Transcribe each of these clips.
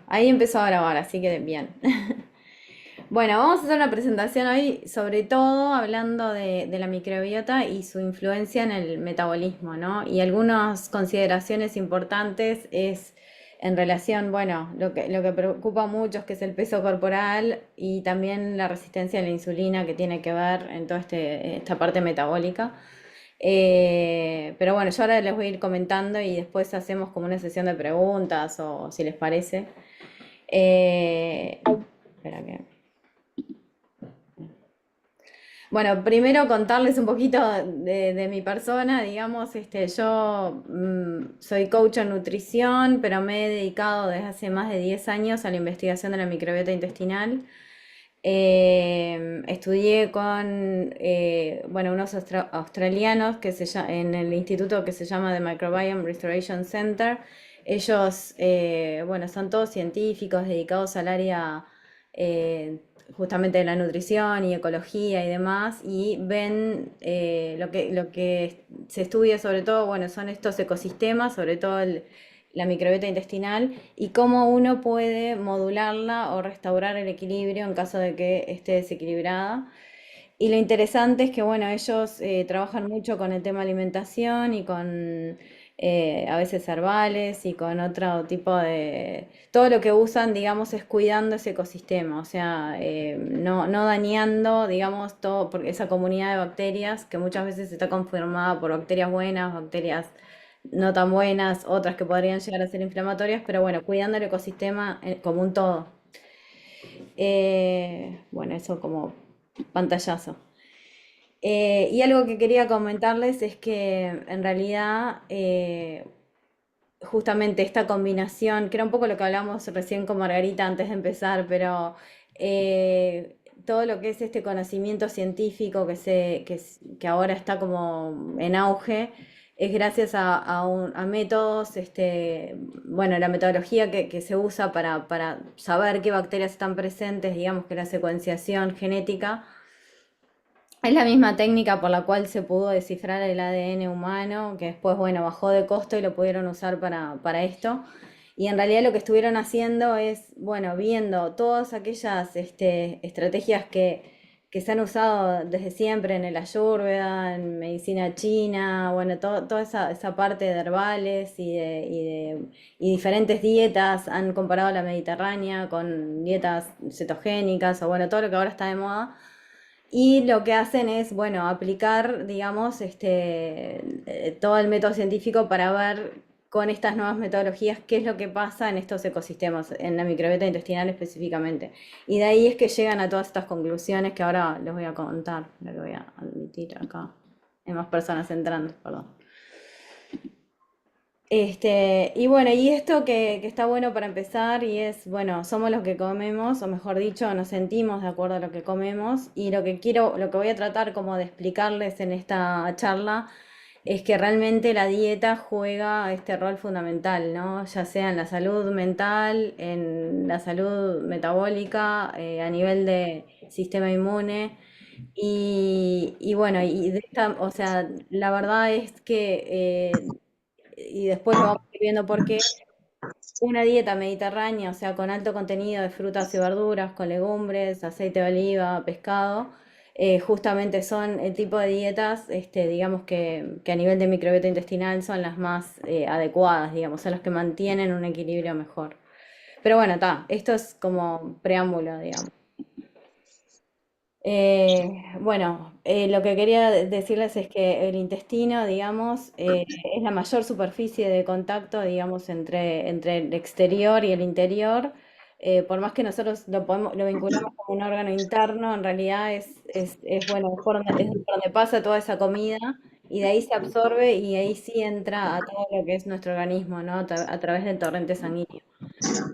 Ahí empezó a grabar, así que bien. Bueno, vamos a hacer una presentación hoy, sobre todo hablando de la microbiota y su influencia en el metabolismo, ¿no? Y algunas consideraciones importantes es en relación, bueno, lo que preocupa a muchos, que es el peso corporal y también la resistencia a la insulina que tiene que ver en toda esta parte metabólica. Pero bueno, yo ahora les voy a ir comentando y después hacemos como una sesión de preguntas o si les parece. Eh, espera que... Bueno, primero contarles un poquito de mi persona, digamos, yo soy coach en nutrición, pero me he dedicado desde hace más de 10 años a la investigación de la microbiota intestinal. Estudié con bueno, unos australianos en el instituto que se llama The Microbiome Restoration Center. Ellos, bueno, son todos científicos dedicados al área eh, justamente de la nutrición y ecología y demás, y ven lo que se estudia sobre todo, bueno, son estos ecosistemas, sobre todo la microbiota intestinal y cómo uno puede modularla o restaurar el equilibrio en caso de que esté desequilibrada. Y lo interesante es que, bueno, ellos trabajan mucho con el tema alimentación y con a veces herbales y con otro tipo de... Todo lo que usan, digamos, es cuidando ese ecosistema, o sea, no dañando, digamos, todo, porque esa comunidad de bacterias que muchas veces está conformada por bacterias buenas, bacterias no tan buenas, otras que podrían llegar a ser inflamatorias, pero bueno, cuidando el ecosistema como un todo. Bueno, eso como pantallazo. Y algo que quería comentarles es que en realidad justamente esta combinación, que era un poco lo que hablamos recién con Margarita antes de empezar, pero todo lo que es este conocimiento científico que ahora está como en auge, es gracias a métodos, bueno, la metodología que se usa para saber qué bacterias están presentes, digamos que la secuenciación genética es la misma técnica por la cual se pudo descifrar el ADN humano, que después, bueno, bajó de costo y lo pudieron usar para esto. Y en realidad lo que estuvieron haciendo es, bueno, viendo todas aquellas estrategias que se han usado desde siempre en el Ayurveda, en medicina china, bueno, toda esa parte de herbales y diferentes dietas, han comparado la mediterránea con dietas cetogénicas o bueno, todo lo que ahora está de moda y lo que hacen es, bueno, aplicar, digamos, todo el método científico para ver con estas nuevas metodologías qué es lo que pasa en estos ecosistemas, en la microbiota intestinal específicamente. Y de ahí es que llegan a todas estas conclusiones que ahora les voy a contar, lo que voy a admitir acá. Hay más personas entrando, perdón. Y bueno, y esto que está bueno para empezar, y es, bueno, somos los que comemos, o mejor dicho, nos sentimos de acuerdo a lo que comemos, y lo que voy a tratar como de explicarles en esta charla, es que realmente la dieta juega este rol fundamental, ¿no? Ya sea en la salud mental, en la salud metabólica, a nivel de sistema inmune. Y bueno, o sea, la verdad es que y después lo vamos a ir viendo por qué, una dieta mediterránea, o sea, con alto contenido de frutas y verduras, con legumbres, aceite de oliva, pescado, justamente son el tipo de dietas, digamos que a nivel de microbiota intestinal son las más adecuadas, digamos, son las que mantienen un equilibrio mejor. Pero bueno, está, esto es como preámbulo, digamos. Bueno, lo que quería decirles es que el intestino, digamos, es la mayor superficie de contacto, digamos, entre el exterior y el interior. Por más que nosotros lo vinculamos como un órgano interno, en realidad bueno, es por donde pasa toda esa comida y de ahí se absorbe y ahí sí entra a todo lo que es nuestro organismo, ¿no? A través del torrente sanguíneo.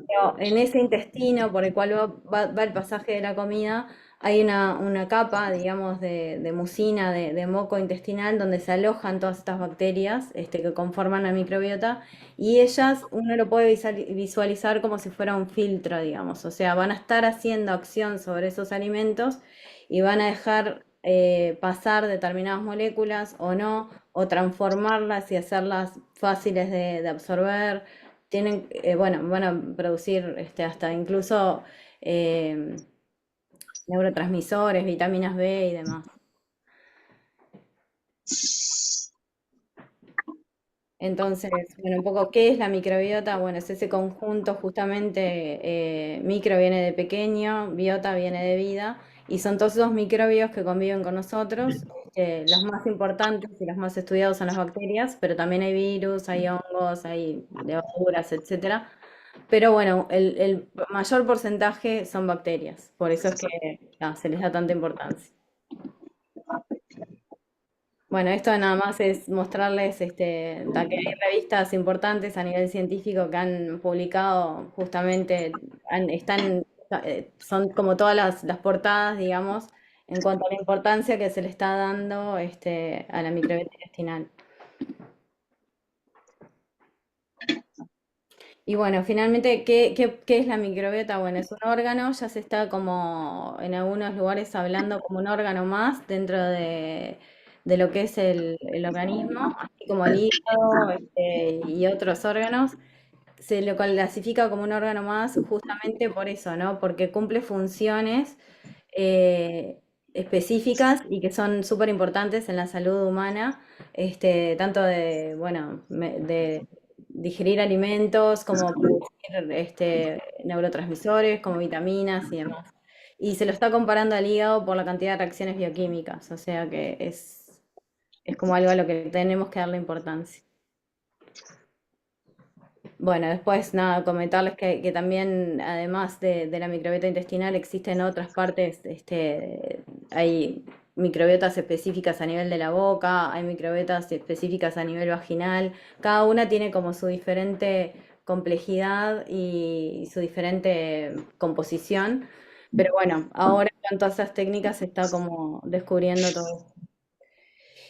Pero en ese intestino por el cual va el pasaje de la comida, hay una capa, digamos, de mucina, de moco intestinal, donde se alojan todas estas bacterias, que conforman la microbiota, y ellas uno lo puede visualizar como si fuera un filtro, digamos. O sea, van a estar haciendo acción sobre esos alimentos y van a dejar pasar determinadas moléculas o no, o transformarlas y hacerlas fáciles de absorber tienen, bueno, van a producir hasta incluso eh, neurotransmisores, vitaminas B y demás. Entonces, bueno, un poco, ¿qué es la microbiota? Bueno, es ese conjunto justamente, micro viene de pequeño, biota viene de vida, y son todos esos microbios que conviven con nosotros. Los más importantes y los más estudiados son las bacterias, pero también hay virus, hay hongos, hay levaduras, etcétera. Pero bueno, el mayor porcentaje son bacterias, por eso es que se les da tanta importancia. Bueno, esto nada más es mostrarles que hay revistas importantes a nivel científico que han publicado justamente, son como todas las portadas, digamos, en cuanto a la importancia que se le está dando a la microbiota intestinal. Y bueno, finalmente, ¿qué es la microbiota? Bueno, es un órgano, ya se está como en algunos lugares hablando como un órgano más dentro de lo que es el organismo, así como el hígado, y otros órganos. Se lo clasifica como un órgano más justamente por eso, ¿no? Porque cumple funciones eh, específicas y que son súper importantes en la salud humana, tanto de, bueno, de digerir alimentos, como producir neurotransmisores, como vitaminas y demás. Y se lo está comparando al hígado por la cantidad de reacciones bioquímicas, o sea que es como algo a lo que tenemos que darle importancia. Bueno, después nada, comentarles que también, además de la microbiota intestinal, existen otras partes, hay microbiotas específicas a nivel de la boca, hay microbiotas específicas a nivel vaginal, cada una tiene como su diferente complejidad y su diferente composición, pero bueno, ahora con todas esas técnicas se está como descubriendo todo.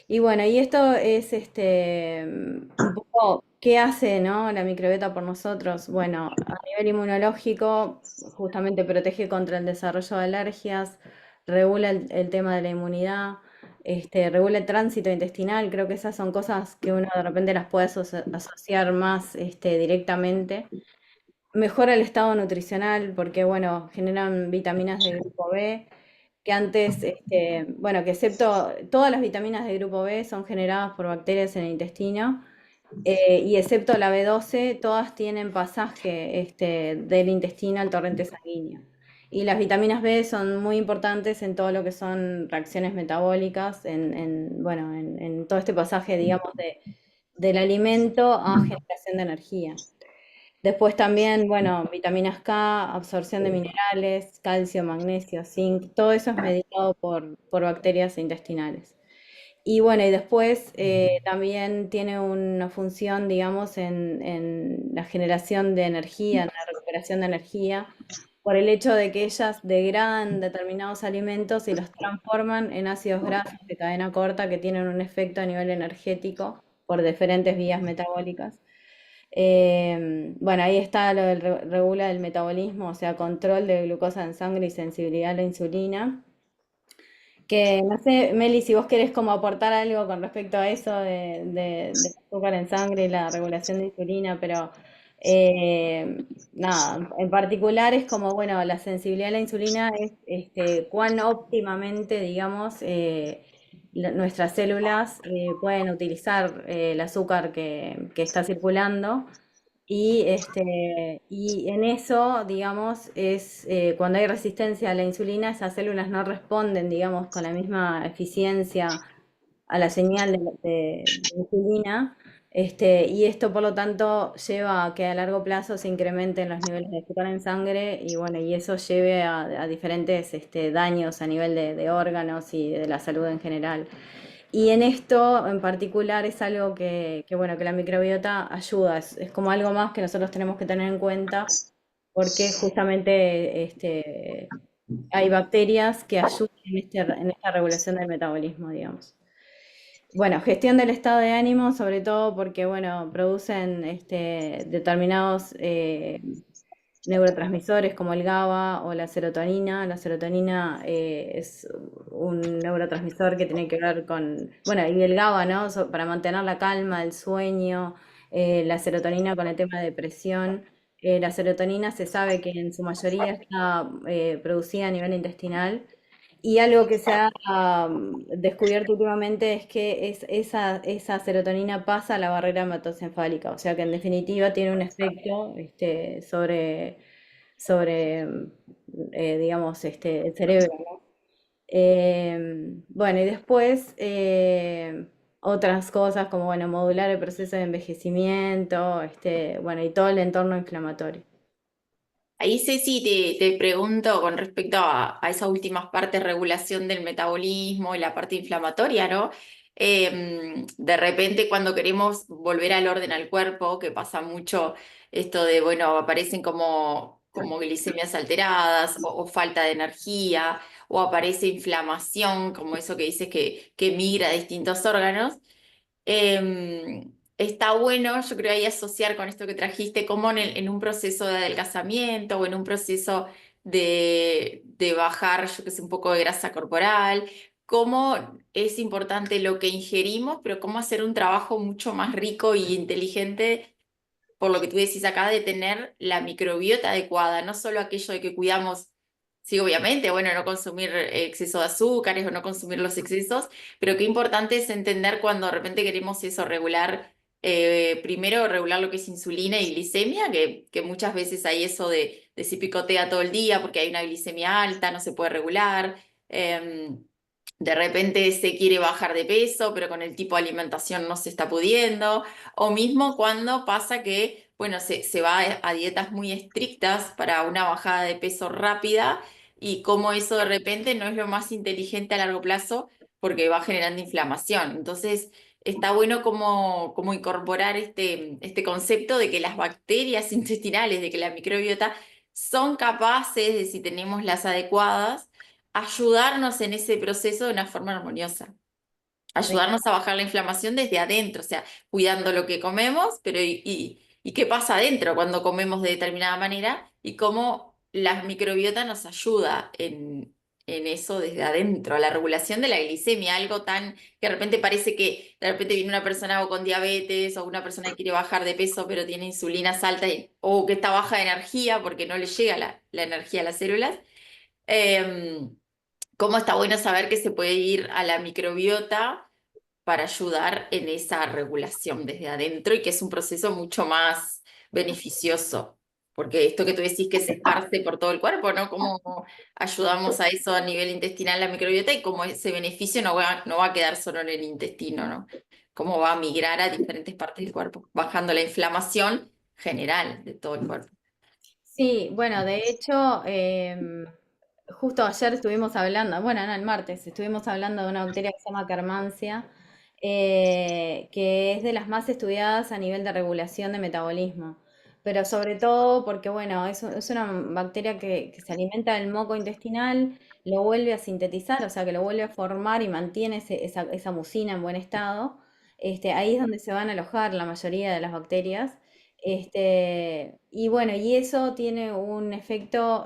Y bueno, y esto es un poco qué hace, ¿no? La microbiota por nosotros. Bueno, a nivel inmunológico, justamente protege contra el desarrollo de alergias, regula el tema de la inmunidad, regula el tránsito intestinal. Creo que esas son cosas que uno de repente las puede asociar más directamente. Mejora el estado nutricional porque, bueno, generan vitaminas de grupo B, que antes, bueno, que excepto todas las vitaminas de grupo B son generadas por bacterias en el intestino, y excepto la B12, todas tienen pasaje del intestino al torrente sanguíneo. Y las vitaminas B son muy importantes en todo lo que son reacciones metabólicas, bueno, en todo este pasaje, digamos, del alimento a generación de energía. Después también, bueno, vitaminas K, absorción de minerales, calcio, magnesio, zinc, todo eso es mediado por bacterias intestinales. Y bueno, y después también tiene una función, digamos, en la generación de energía, en la recuperación de energía, por el hecho de que ellas degradan determinados alimentos y los transforman en ácidos grasos de cadena corta que tienen un efecto a nivel energético por diferentes vías metabólicas. Bueno, ahí está lo del regula el metabolismo, o sea, control de glucosa en sangre y sensibilidad a la insulina. Que no sé, Meli, si vos querés como aportar algo con respecto a eso del azúcar en sangre y la regulación de insulina, pero nada, en particular es como, bueno, la sensibilidad a la insulina es cuán óptimamente, digamos, nuestras células pueden utilizar el azúcar que está circulando y en eso, digamos, es cuando hay resistencia a la insulina, esas células no responden, digamos, con la misma eficiencia a la señal de insulina. Y esto, por lo tanto, lleva a que a largo plazo se incrementen los niveles de azúcar en sangre y bueno, y eso lleve a diferentes daños a nivel de órganos y de la salud en general. Y en esto en particular es algo bueno, que la microbiota ayuda, es como algo más que nosotros tenemos que tener en cuenta porque justamente hay bacterias que ayudan en esta regulación del metabolismo, digamos. Bueno, gestión del estado de ánimo, sobre todo porque, bueno, producen determinados neurotransmisores como el GABA o la serotonina. La serotonina es un neurotransmisor que tiene que ver con, bueno, y el GABA, ¿no? Para mantener la calma, el sueño, la serotonina con el tema de depresión. La serotonina se sabe que en su mayoría está producida a nivel intestinal y algo que se ha descubierto últimamente es que esa serotonina pasa a la barrera hematoencefálica, o sea que en definitiva tiene un efecto sobre digamos, el cerebro, ¿no? Bueno, y después otras cosas como, bueno, modular el proceso de envejecimiento, bueno, y todo el entorno inflamatorio. Ahí, Ceci, te pregunto con respecto a esas últimas partes, regulación del metabolismo y la parte inflamatoria, ¿no? De repente cuando queremos volver al orden al cuerpo, que pasa mucho esto de, bueno, aparecen como glicemias alteradas o falta de energía, o aparece inflamación, como eso que dices que migra a distintos órganos. Está bueno, yo creo, ahí asociar con esto que trajiste, como en un proceso de adelgazamiento o en un proceso de bajar, yo que sé, un poco de grasa corporal, cómo es importante lo que ingerimos, pero cómo hacer un trabajo mucho más rico y inteligente por lo que tú decís acá, de tener la microbiota adecuada, no solo aquello de que cuidamos, sí, obviamente, bueno, no consumir exceso de azúcares o no consumir los excesos, pero qué importante es entender cuando de repente queremos eso, regular, primero regular lo que es insulina y glicemia, que muchas veces hay eso de si picotea todo el día porque hay una glicemia alta, no se puede regular. De repente se quiere bajar de peso, pero con el tipo de alimentación no se está pudiendo. O mismo cuando pasa que, bueno, se va a dietas muy estrictas para una bajada de peso rápida y cómo eso de repente no es lo más inteligente a largo plazo porque va generando inflamación. Entonces, está bueno como incorporar este concepto de que las bacterias intestinales, de que la microbiota son capaces de, si tenemos las adecuadas, ayudarnos en ese proceso de una forma armoniosa, ayudarnos a bajar la inflamación desde adentro, o sea, cuidando lo que comemos, pero y qué pasa adentro cuando comemos de determinada manera y cómo la microbiota nos ayuda en eso desde adentro, a la regulación de la glicemia, algo tan que de repente parece que de repente viene una persona o con diabetes o una persona que quiere bajar de peso pero tiene insulinas altas o que está baja de energía porque no le llega la energía a las células. Em, Cómo está bueno saber que se puede ir a la microbiota para ayudar en esa regulación desde adentro y que es un proceso mucho más beneficioso. Porque esto que tú decís que se esparce por todo el cuerpo, ¿no? Cómo ayudamos a eso a nivel intestinal, la microbiota, y cómo ese beneficio no va a quedar solo en el intestino, ¿no? Cómo va a migrar a diferentes partes del cuerpo, bajando la inflamación general de todo el cuerpo. Sí, bueno, de hecho, justo ayer estuvimos hablando, bueno, no, el martes, estuvimos hablando de una bacteria que se llama Carmancia, que es de las más estudiadas a nivel de regulación de metabolismo, pero sobre todo porque, bueno, es una bacteria que se alimenta del moco intestinal, lo vuelve a sintetizar, o sea, que lo vuelve a formar y mantiene esa mucina en buen estado. Ahí es donde se van a alojar la mayoría de las bacterias. Y bueno, y eso tiene un efecto,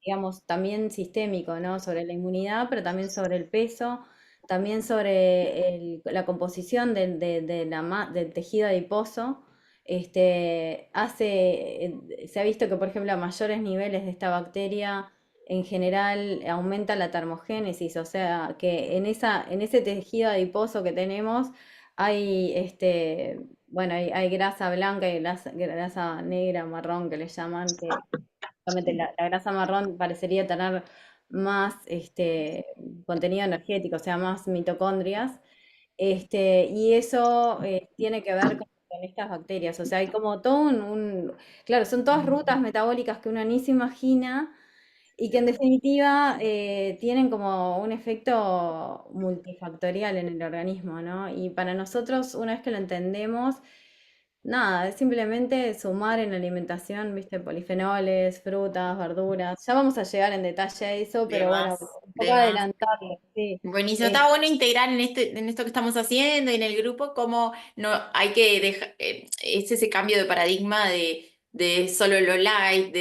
digamos, también sistémico, ¿no? Sobre la inmunidad, pero también sobre el peso, también sobre la composición del tejido adiposo. Se ha visto que, por ejemplo, a mayores niveles de esta bacteria, en general aumenta la termogénesis, o sea, que en ese tejido adiposo que tenemos hay bueno, hay grasa blanca y grasa negra, marrón que le llaman, que justamente la grasa marrón parecería tener más contenido energético, o sea, más mitocondrias. Y eso tiene que ver con estas bacterias. O sea, hay como todo claro, son todas rutas metabólicas que uno ni se imagina y que en definitiva tienen como un efecto multifactorial en el organismo, ¿no? Y para nosotros, una vez que lo entendemos, nada, es simplemente sumar en la alimentación, viste, polifenoles, frutas, verduras. Ya vamos a llegar en detalle a eso, De pero bueno, más, un poco de más. adelantarlo, sí. Buenísimo, Eh, está bueno integrar en esto que estamos haciendo y en el grupo cómo no hay que dejar, es ese cambio de paradigma de solo lo light,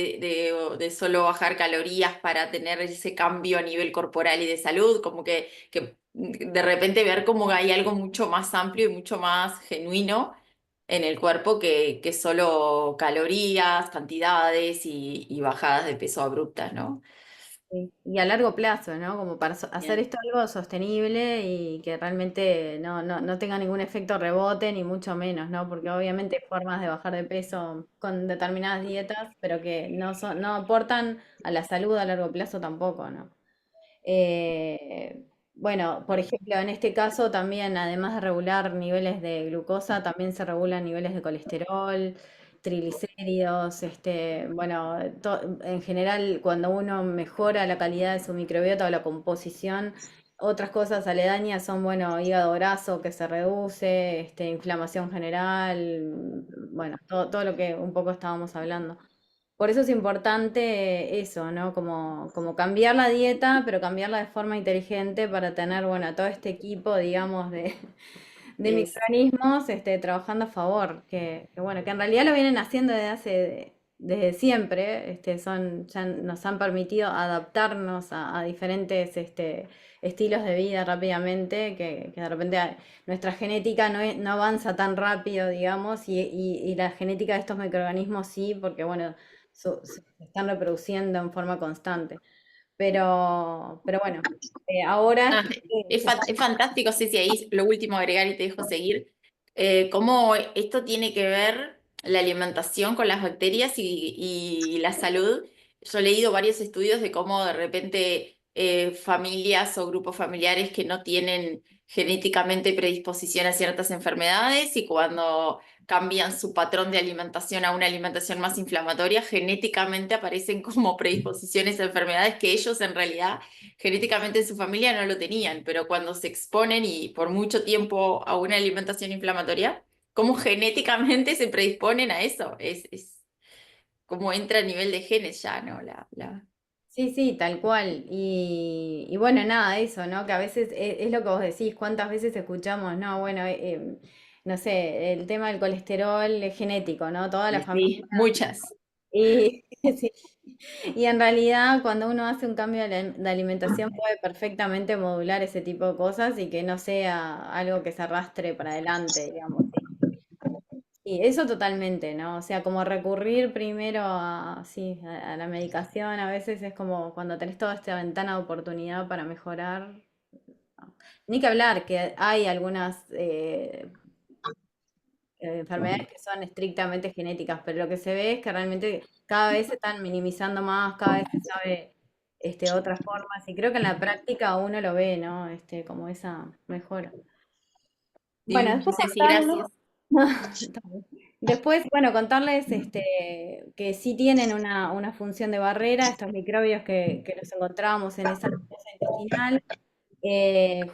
o de solo bajar calorías para tener ese cambio a nivel corporal y de salud, como que de repente ver como hay algo mucho más amplio y mucho más genuino en el cuerpo que solo calorías, cantidades y bajadas de peso abruptas, ¿no? Sí. Y a largo plazo, ¿no? Como para hacer Bien. esto algo sostenible y que realmente no tenga ningún efecto rebote, ni mucho menos, ¿no? Porque obviamente hay formas de bajar de peso con determinadas dietas, pero que no aportan a la salud a largo plazo tampoco, ¿no? Eh, bueno, por ejemplo, en este caso también, además de regular niveles de glucosa, también se regulan niveles de colesterol, triglicéridos, bueno, en general cuando uno mejora la calidad de su microbiota o la composición, otras cosas aledañas son, bueno, hígado graso que se reduce, inflamación general, bueno, todo lo que un poco estábamos hablando. Por eso es importante eso, ¿no? Como cambiar la dieta, pero cambiarla de forma inteligente para tener, bueno, todo este equipo, digamos, de Es, microorganismos, trabajando a favor, bueno, que en realidad lo vienen haciendo desde siempre, ya nos han permitido adaptarnos a diferentes, estilos de vida rápidamente, que de repente nuestra genética no avanza tan rápido, digamos, y la genética de estos microorganismos sí, porque, bueno, se están reproduciendo en forma constante. Pero bueno, ahora no, se está. es fantástico, Ceci, ahí lo último a agregar y te dejo seguir, cómo esto tiene que ver la alimentación con las bacterias y la salud. Yo he leído varios estudios de cómo de repente familias o grupos familiares que no tienen genéticamente predisposición a ciertas enfermedades y cuando cambian su patrón de alimentación a una alimentación más inflamatoria, genéticamente aparecen como predisposiciones a enfermedades que ellos en realidad genéticamente en su familia no lo tenían, pero cuando se exponen y por mucho tiempo a una alimentación inflamatoria, ¿cómo genéticamente se predisponen a eso? Es como entra a nivel de genes ya, ¿no? Sí, sí, tal cual. Y bueno, nada, eso, ¿no? Que a veces es lo que vos decís, cuántas veces escuchamos, no, bueno, no sé, el tema del colesterol es genético, ¿no? Toda la familia. Sí, muchas. Y, sí, y en realidad cuando uno hace un cambio de alimentación puede perfectamente modular ese tipo de cosas y que no sea algo que se arrastre para adelante, digamos. Sí, eso totalmente, ¿no? O sea, como recurrir primero sí, a la medicación, a veces es como cuando tenés toda esta ventana de oportunidad para mejorar. No. Ni que hablar, que hay algunas enfermedades que son estrictamente genéticas, pero lo que se ve es que realmente cada vez se están minimizando más, cada vez se sabe otras formas, y creo que en la práctica uno lo ve, ¿no? Como esa mejora. Bueno, Sí, después Ceci, contarles. gracias. Después, bueno, contarles que sí tienen una función de barrera, estos microbios que los encontramos en esa mucosa intestinal.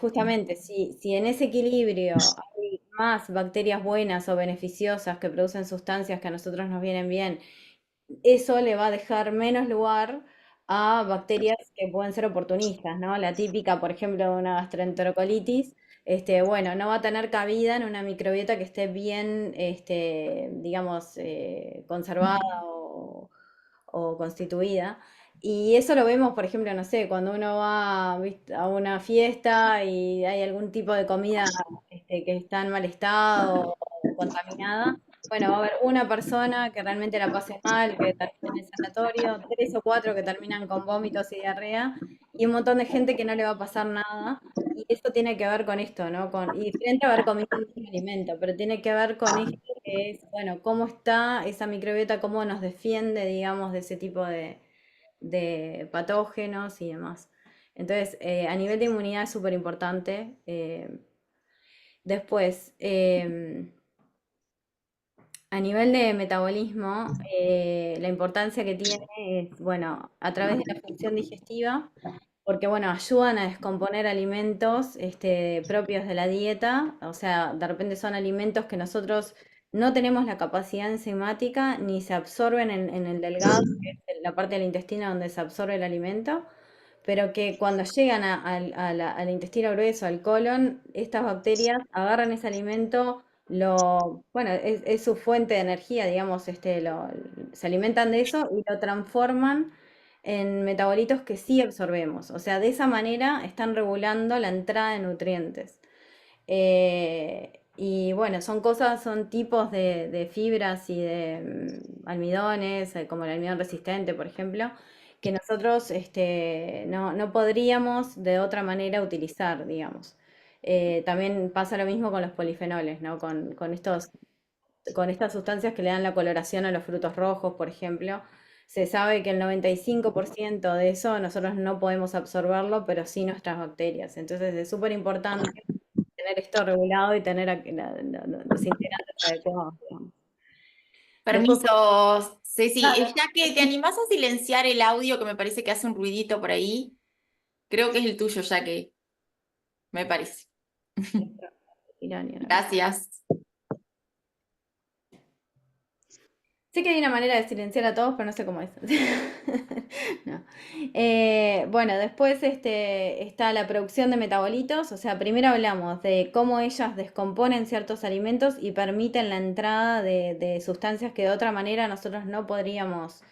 Justamente, si en ese equilibrio hay más bacterias buenas o beneficiosas que producen sustancias que a nosotros nos vienen bien, eso le va a dejar menos lugar a bacterias que pueden ser oportunistas, ¿no? La típica, por ejemplo, de una gastroenterocolitis, bueno, no va a tener cabida en una microbiota que esté bien, digamos, conservada o constituida. Y eso lo vemos, por ejemplo, no sé, cuando uno va, ¿viste?, a una fiesta y hay algún tipo de comida, que está en mal estado o contaminada. Bueno, va a haber una persona que realmente la pase mal, que termine en el sanatorio, tres o cuatro que terminan con vómitos y diarrea, y un montón de gente que no le va a pasar nada. Y eso tiene que ver con esto, ¿no? Y diferente a haber comido un alimento, pero tiene que ver con esto que es, bueno, cómo está esa microbiota, cómo nos defiende, digamos, de ese tipo de patógenos y demás. Entonces, a nivel de inmunidad es súper importante. Después, a nivel de metabolismo, la importancia que tiene es, bueno, a través de la función digestiva, porque, bueno, ayudan a descomponer alimentos, propios de la dieta, o sea, de repente son alimentos que nosotros no tenemos la capacidad enzimática ni se absorben en el delgado, que es la parte del intestino donde se absorbe el alimento, pero que cuando llegan al intestino grueso, al colon, estas bacterias agarran ese alimento, bueno, es su fuente de energía, digamos, se alimentan de eso y lo transforman en metabolitos que sí absorbemos. O sea, de esa manera están regulando la entrada de nutrientes. Y bueno, son cosas, son tipos de fibras y de almidones, como el almidón resistente, por ejemplo, que nosotros no podríamos de otra manera utilizar, digamos. También pasa lo mismo con los polifenoles, ¿no? Con estas sustancias que le dan la coloración a los frutos rojos, por ejemplo. Se sabe que el 95% de eso nosotros no podemos absorberlo, pero sí nuestras bacterias. Entonces es súper importante tener esto regulado y tener los integrantes adecuados, digamos. Después, Permiso, Ceci, dale. ya que te animás a silenciar el audio que me parece que hace un ruidito por ahí, creo que es el tuyo, ya que me parece. Gracias. Sé que hay una manera de silenciar a todos, pero no sé cómo es. No. Bueno, después está la producción de metabolitos. O sea, primero hablamos de cómo ellas descomponen ciertos alimentos y permiten la entrada de sustancias que de otra manera nosotros no podríamos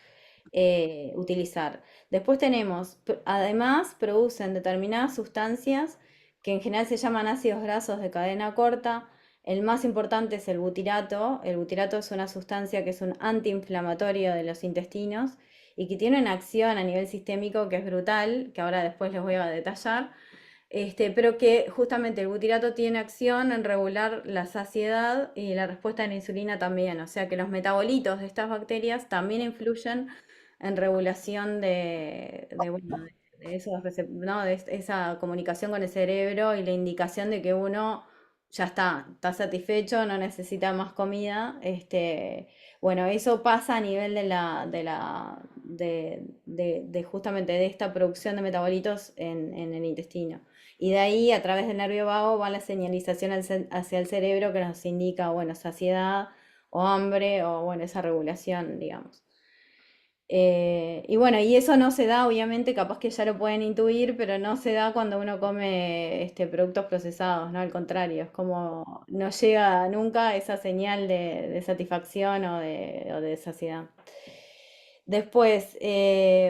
utilizar. Después tenemos, además, producen determinadas sustancias que en general se llaman ácidos grasos de cadena corta. El más importante es el butirato. El butirato es una sustancia que es un antiinflamatorio de los intestinos y que tiene una acción a nivel sistémico que es brutal, que ahora después les voy a detallar. Pero que justamente el butirato tiene acción en regular la saciedad y la respuesta de la insulina también. O sea que los metabolitos de estas bacterias también influyen en regulación bueno, ¿no? De esa comunicación con el cerebro y la indicación de que uno ya está satisfecho, no necesita más comida. Bueno, eso pasa a nivel de justamente de esta producción de metabolitos en el intestino. Y de ahí, a través del nervio vago, va la señalización hacia el cerebro que nos indica, bueno, saciedad o hambre o, bueno, esa regulación, digamos. Y bueno, y eso no se da, obviamente, capaz que ya lo pueden intuir, pero no se da cuando uno come productos procesados, ¿no? Al contrario, es como no llega nunca esa señal de satisfacción o de saciedad. Después,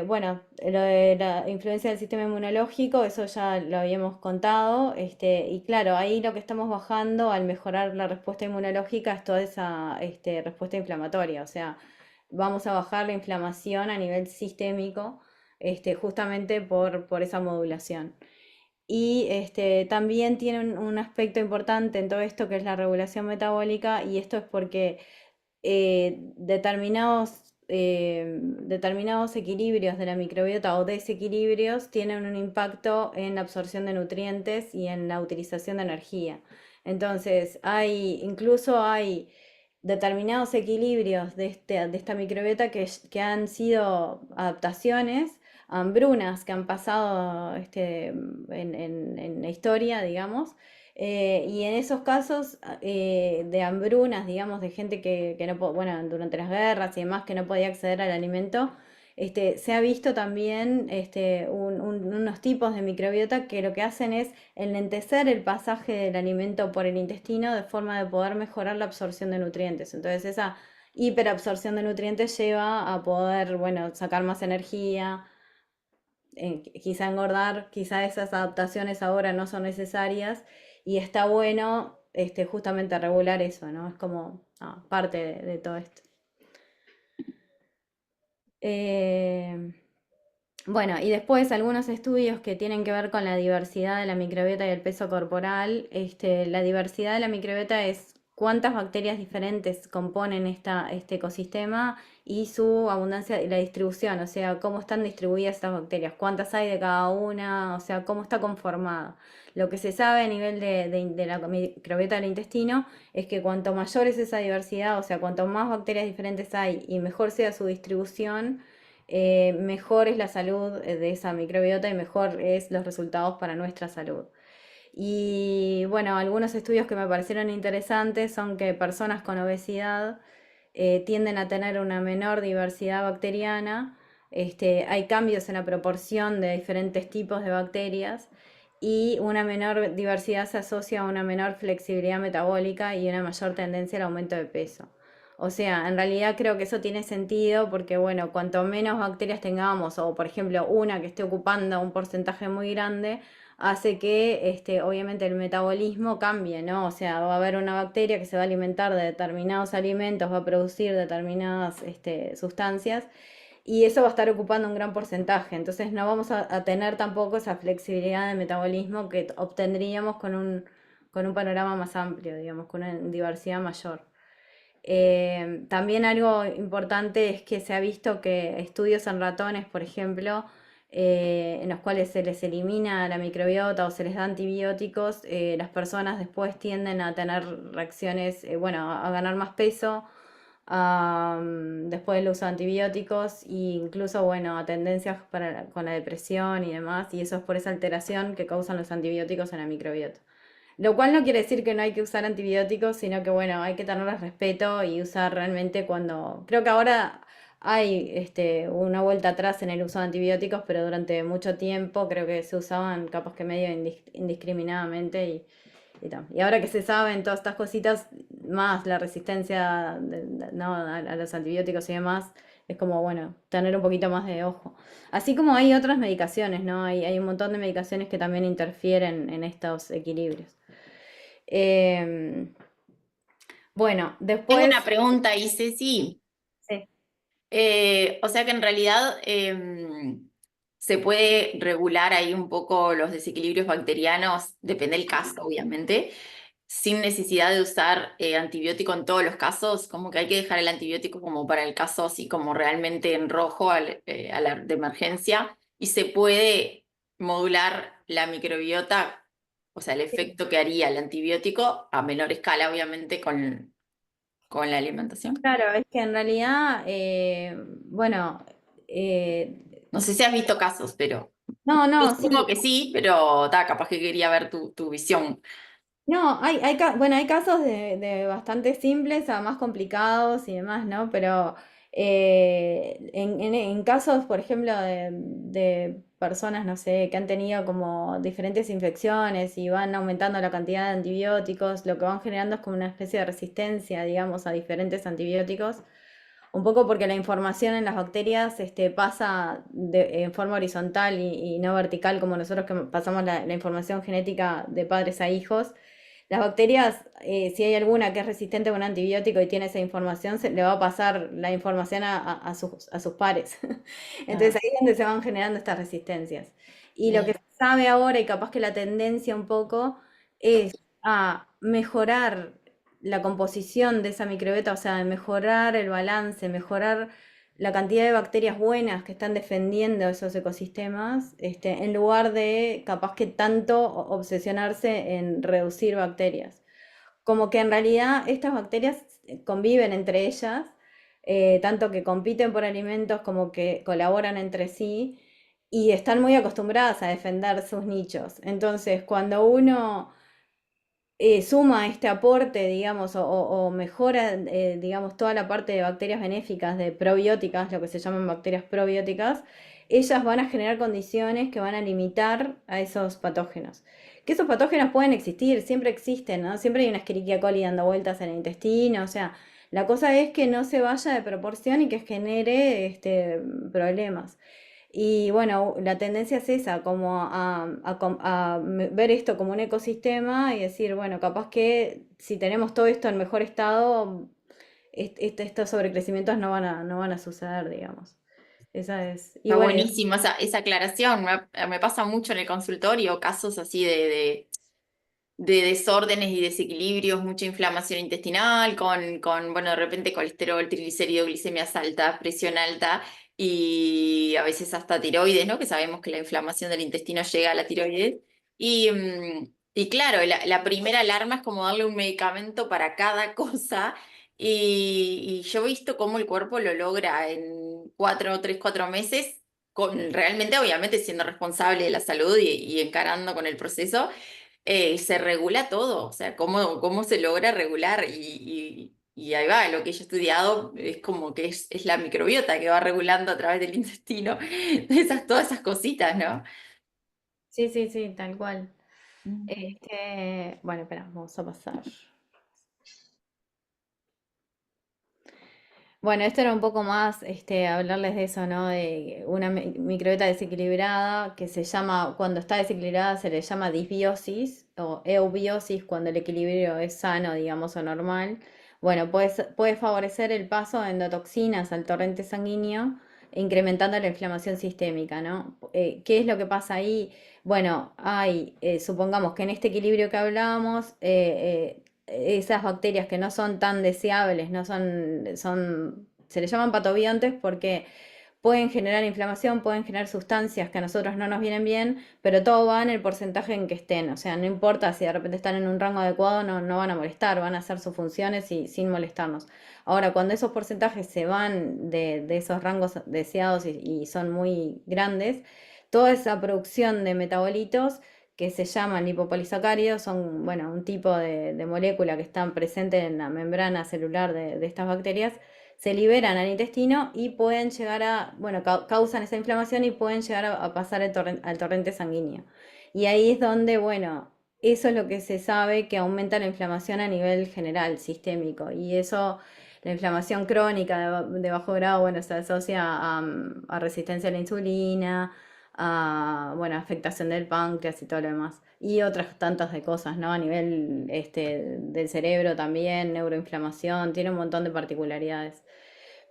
bueno, lo de la influencia del sistema inmunológico, eso ya lo habíamos contado, y claro, ahí lo que estamos bajando al mejorar la respuesta inmunológica es toda esa respuesta inflamatoria, o sea, vamos a bajar la inflamación a nivel sistémico, justamente por esa modulación. Y también tiene un aspecto importante en todo esto que es la regulación metabólica, y esto es porque determinados equilibrios de la microbiota o desequilibrios tienen un impacto en la absorción de nutrientes y en la utilización de energía. Entonces, incluso hay determinados equilibrios de esta microbiota que han sido adaptaciones, hambrunas que han pasado en la historia, digamos, y en esos casos de hambrunas, digamos, de gente que no, bueno, durante las guerras y demás, que no podía acceder al alimento, se ha visto también unos tipos de microbiota que lo que hacen es enlentecer el pasaje del alimento por el intestino de forma de poder mejorar la absorción de nutrientes. Entonces esa hiperabsorción de nutrientes lleva a poder, bueno, sacar más energía, quizá engordar, quizá esas adaptaciones ahora no son necesarias y está bueno justamente regular eso, ¿no? Es como parte de todo esto. Eh, bueno, y después algunos estudios que tienen que ver con la diversidad de la microbiota y el peso corporal. La diversidad de la microbiota es cuántas bacterias diferentes componen este ecosistema y su abundancia y la distribución, o sea, cómo están distribuidas estas bacterias, cuántas hay de cada una, o sea, cómo está conformada. Lo que se sabe a nivel de la microbiota del intestino es que cuanto mayor es esa diversidad, o sea, cuanto más bacterias diferentes hay y mejor sea su distribución, mejor es la salud de esa microbiota y mejor es los resultados para nuestra salud. Y bueno, algunos estudios que me parecieron interesantes son que personas con obesidad tienden a tener una menor diversidad bacteriana, hay cambios en la proporción de diferentes tipos de bacterias y una menor diversidad se asocia a una menor flexibilidad metabólica y una mayor tendencia al aumento de peso. O sea, en realidad creo que eso tiene sentido porque, bueno, cuanto menos bacterias tengamos, o por ejemplo una que esté ocupando un porcentaje muy grande, hace que, obviamente, el metabolismo cambie, ¿no? O sea, va a haber una bacteria que se va a alimentar de determinados alimentos, va a producir determinadas, sustancias, y eso va a estar ocupando un gran porcentaje. Entonces no vamos a tener tampoco esa flexibilidad de metabolismo que obtendríamos con un panorama más amplio, digamos, con una diversidad mayor. También algo importante es que se ha visto que estudios en ratones, por ejemplo, en los cuales se les elimina la microbiota o se les da antibióticos, las personas después tienden a tener reacciones, bueno, a ganar más peso después del uso de antibióticos e incluso, bueno, a tendencias con la depresión y demás, y eso es por esa alteración que causan los antibióticos en la microbiota. Lo cual no quiere decir que no hay que usar antibióticos, sino que bueno, hay que tenerles respeto y usar realmente cuando... Creo que ahora hay una vuelta atrás en el uso de antibióticos, pero durante mucho tiempo creo que se usaban capaz que medio indiscriminadamente y tal. Y ahora que se saben todas estas cositas, más la resistencia no, a los antibióticos y demás, es como, bueno, tener un poquito más de ojo. Así como hay otras medicaciones, ¿no? Hay un montón de medicaciones que también interfieren en estos equilibrios. Eh, bueno, Tengo una después, pregunta, y Ceci. sí, O sea que en realidad se puede regular ahí un poco los desequilibrios bacterianos, depende del caso, obviamente, sin necesidad de usar antibiótico en todos los casos, como que hay que dejar el antibiótico como para el caso así como realmente en rojo a la de emergencia, y se puede modular la microbiota, o sea, el sí, efecto que haría el antibiótico a menor escala, obviamente, con la alimentación. claro, es que en realidad, bueno, No sé si has visto casos, pero no, yo no, supongo sí, que sí, pero capaz que quería ver tu visión. no, bueno, hay casos de bastante simples a más complicados y demás, ¿no? Pero en casos, por ejemplo, de personas, no sé, que han tenido como diferentes infecciones y van aumentando la cantidad de antibióticos, lo que van generando es como una especie de resistencia, digamos, a diferentes antibióticos. Un poco porque la información en las bacterias pasa en forma horizontal y no vertical, como nosotros que pasamos la información genética de padres a hijos. Las bacterias, si hay alguna que es resistente a un antibiótico y tiene esa información, le va a pasar la información a sus pares. Entonces Ah, ahí es donde se van generando estas resistencias. Y lo que bien. se sabe ahora, y capaz que la tendencia un poco, es a mejorar la composición de esa microbiota, o sea, mejorar el balance, mejorar la cantidad de bacterias buenas que están defendiendo esos ecosistemas, en lugar de capaz que tanto obsesionarse en reducir bacterias. Como que en realidad estas bacterias conviven entre ellas, tanto que compiten por alimentos como que colaboran entre sí y están muy acostumbradas a defender sus nichos. Entonces, cuando uno suma este aporte, digamos, o mejora, digamos, toda la parte de bacterias benéficas, de probióticas, lo que se llaman bacterias probióticas, ellas van a generar condiciones que van a limitar a esos patógenos. Que esos patógenos pueden existir, siempre existen, ¿no? Siempre hay una Escherichia coli dando vueltas en el intestino, o sea, la cosa es que no se vaya de proporción y que genere problemas. Y bueno, la tendencia es esa, como ver esto como un ecosistema y decir, bueno, capaz que si tenemos todo esto en mejor estado, estos sobrecrecimientos no van a suceder, digamos. Esa es. Y Está bueno, buenísima esa aclaración. Me pasa mucho en el consultorio, casos así de desórdenes y desequilibrios, mucha inflamación intestinal, bueno, de repente colesterol, triglicéridos, glicemias altas, presión alta y a veces hasta tiroides, ¿no? Que sabemos que la inflamación del intestino llega a la tiroides. Y claro, la primera alarma es como darle un medicamento para cada cosa. Y yo he visto cómo el cuerpo lo logra en 4 meses, realmente, obviamente, siendo responsable de la salud y encarando con el proceso, se regula todo, o sea, cómo se logra regular y ahí va, lo que yo he estudiado es como que es la microbiota que va regulando a través del intestino, todas esas cositas, ¿no? sí, sí, sí, tal cual. Mm. Bueno, espera, vamos a pasar. Bueno, esto era un poco más, hablarles de eso, ¿no? De una microbiota desequilibrada que se llama, cuando está desequilibrada se le llama disbiosis o eubiosis cuando el equilibrio es sano, digamos, o normal. Bueno, puede favorecer el paso de endotoxinas al torrente sanguíneo, incrementando la inflamación sistémica, ¿no? ¿Qué es lo que pasa ahí? Bueno, supongamos que en este equilibrio que hablábamos, esas bacterias que no son tan deseables, no se les llaman patobiontes porque pueden generar inflamación, pueden generar sustancias que a nosotros no nos vienen bien, pero todo va en el porcentaje en que estén. O sea, no importa si de repente están en un rango adecuado, no van a molestar, van a hacer sus funciones y sin molestarnos. Ahora, cuando esos porcentajes se van de esos rangos deseados y son muy grandes, toda esa producción de metabolitos que se llaman lipopolisacáridos, son, bueno, un tipo de molécula que están presentes en la membrana celular de estas bacterias, se liberan al intestino y pueden llegar bueno, causan esa inflamación y pueden llegar a pasar al torrente sanguíneo. Y ahí es donde, bueno, eso es lo que se sabe que aumenta la inflamación a nivel general, sistémico. Y eso, la inflamación crónica de bajo grado, bueno, se asocia a resistencia a la insulina, a, bueno, afectación del páncreas y todo lo demás. Y otras tantas de cosas, ¿no? A nivel del cerebro también, neuroinflamación, tiene un montón de particularidades.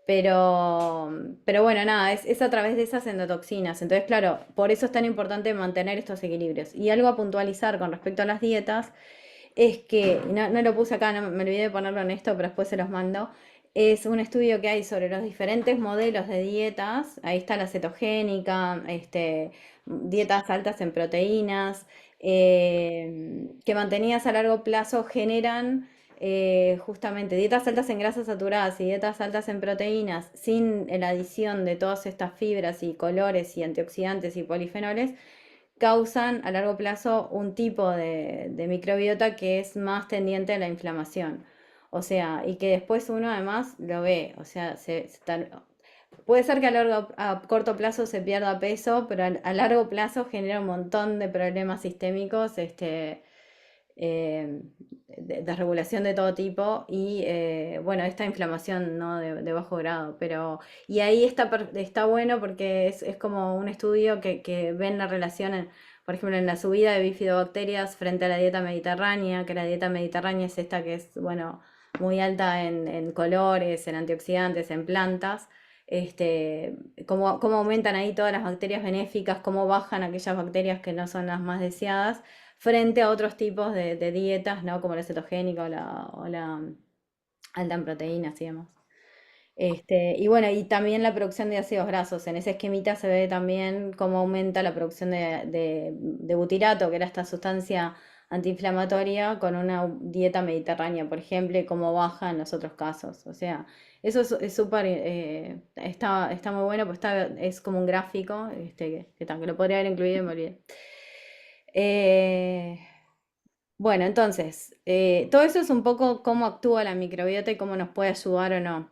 Pero bueno, nada, es a través de esas endotoxinas. Entonces, claro, por eso es tan importante mantener estos equilibrios. Y algo a puntualizar con respecto a las dietas es que, no lo puse acá, me olvidé de ponerlo en esto, pero después se los mando. Es un estudio que hay sobre los diferentes modelos de dietas. Ahí está la cetogénica, dietas altas en proteínas, que mantenidas a largo plazo generan justamente dietas altas en grasas saturadas y dietas altas en proteínas sin la adición de todas estas fibras y colores y antioxidantes y polifenoles causan a largo plazo un tipo de microbiota que es más tendiente a la inflamación. O sea, y que después uno además lo ve, o sea, puede ser que a corto plazo se pierda peso, pero a largo plazo genera un montón de problemas sistémicos, eh, desregulación de todo tipo y, bueno, esta inflamación, ¿no? de bajo grado. Y ahí está bueno porque es como un estudio que ven la relación, por ejemplo, en la subida de bifidobacterias frente a la dieta mediterránea, que la dieta mediterránea es esta que es, bueno, muy alta en colores, en antioxidantes, en plantas. Cómo aumentan ahí todas las bacterias benéficas, cómo bajan aquellas bacterias que no son las más deseadas frente a otros tipos de dietas, ¿no? Como la cetogénica o la alta en proteínas y demás. Y bueno, y también la producción de ácidos grasos. En ese esquemita se ve también cómo aumenta la producción de butirato, que era esta sustancia antiinflamatoria, con una dieta mediterránea, por ejemplo, y cómo baja en los otros casos. O sea, eso es súper, está muy bueno, pues es como un gráfico, que lo podría haber incluido y me olvidé. Eh, bueno, entonces, todo eso es un poco cómo actúa la microbiota y cómo nos puede ayudar o no.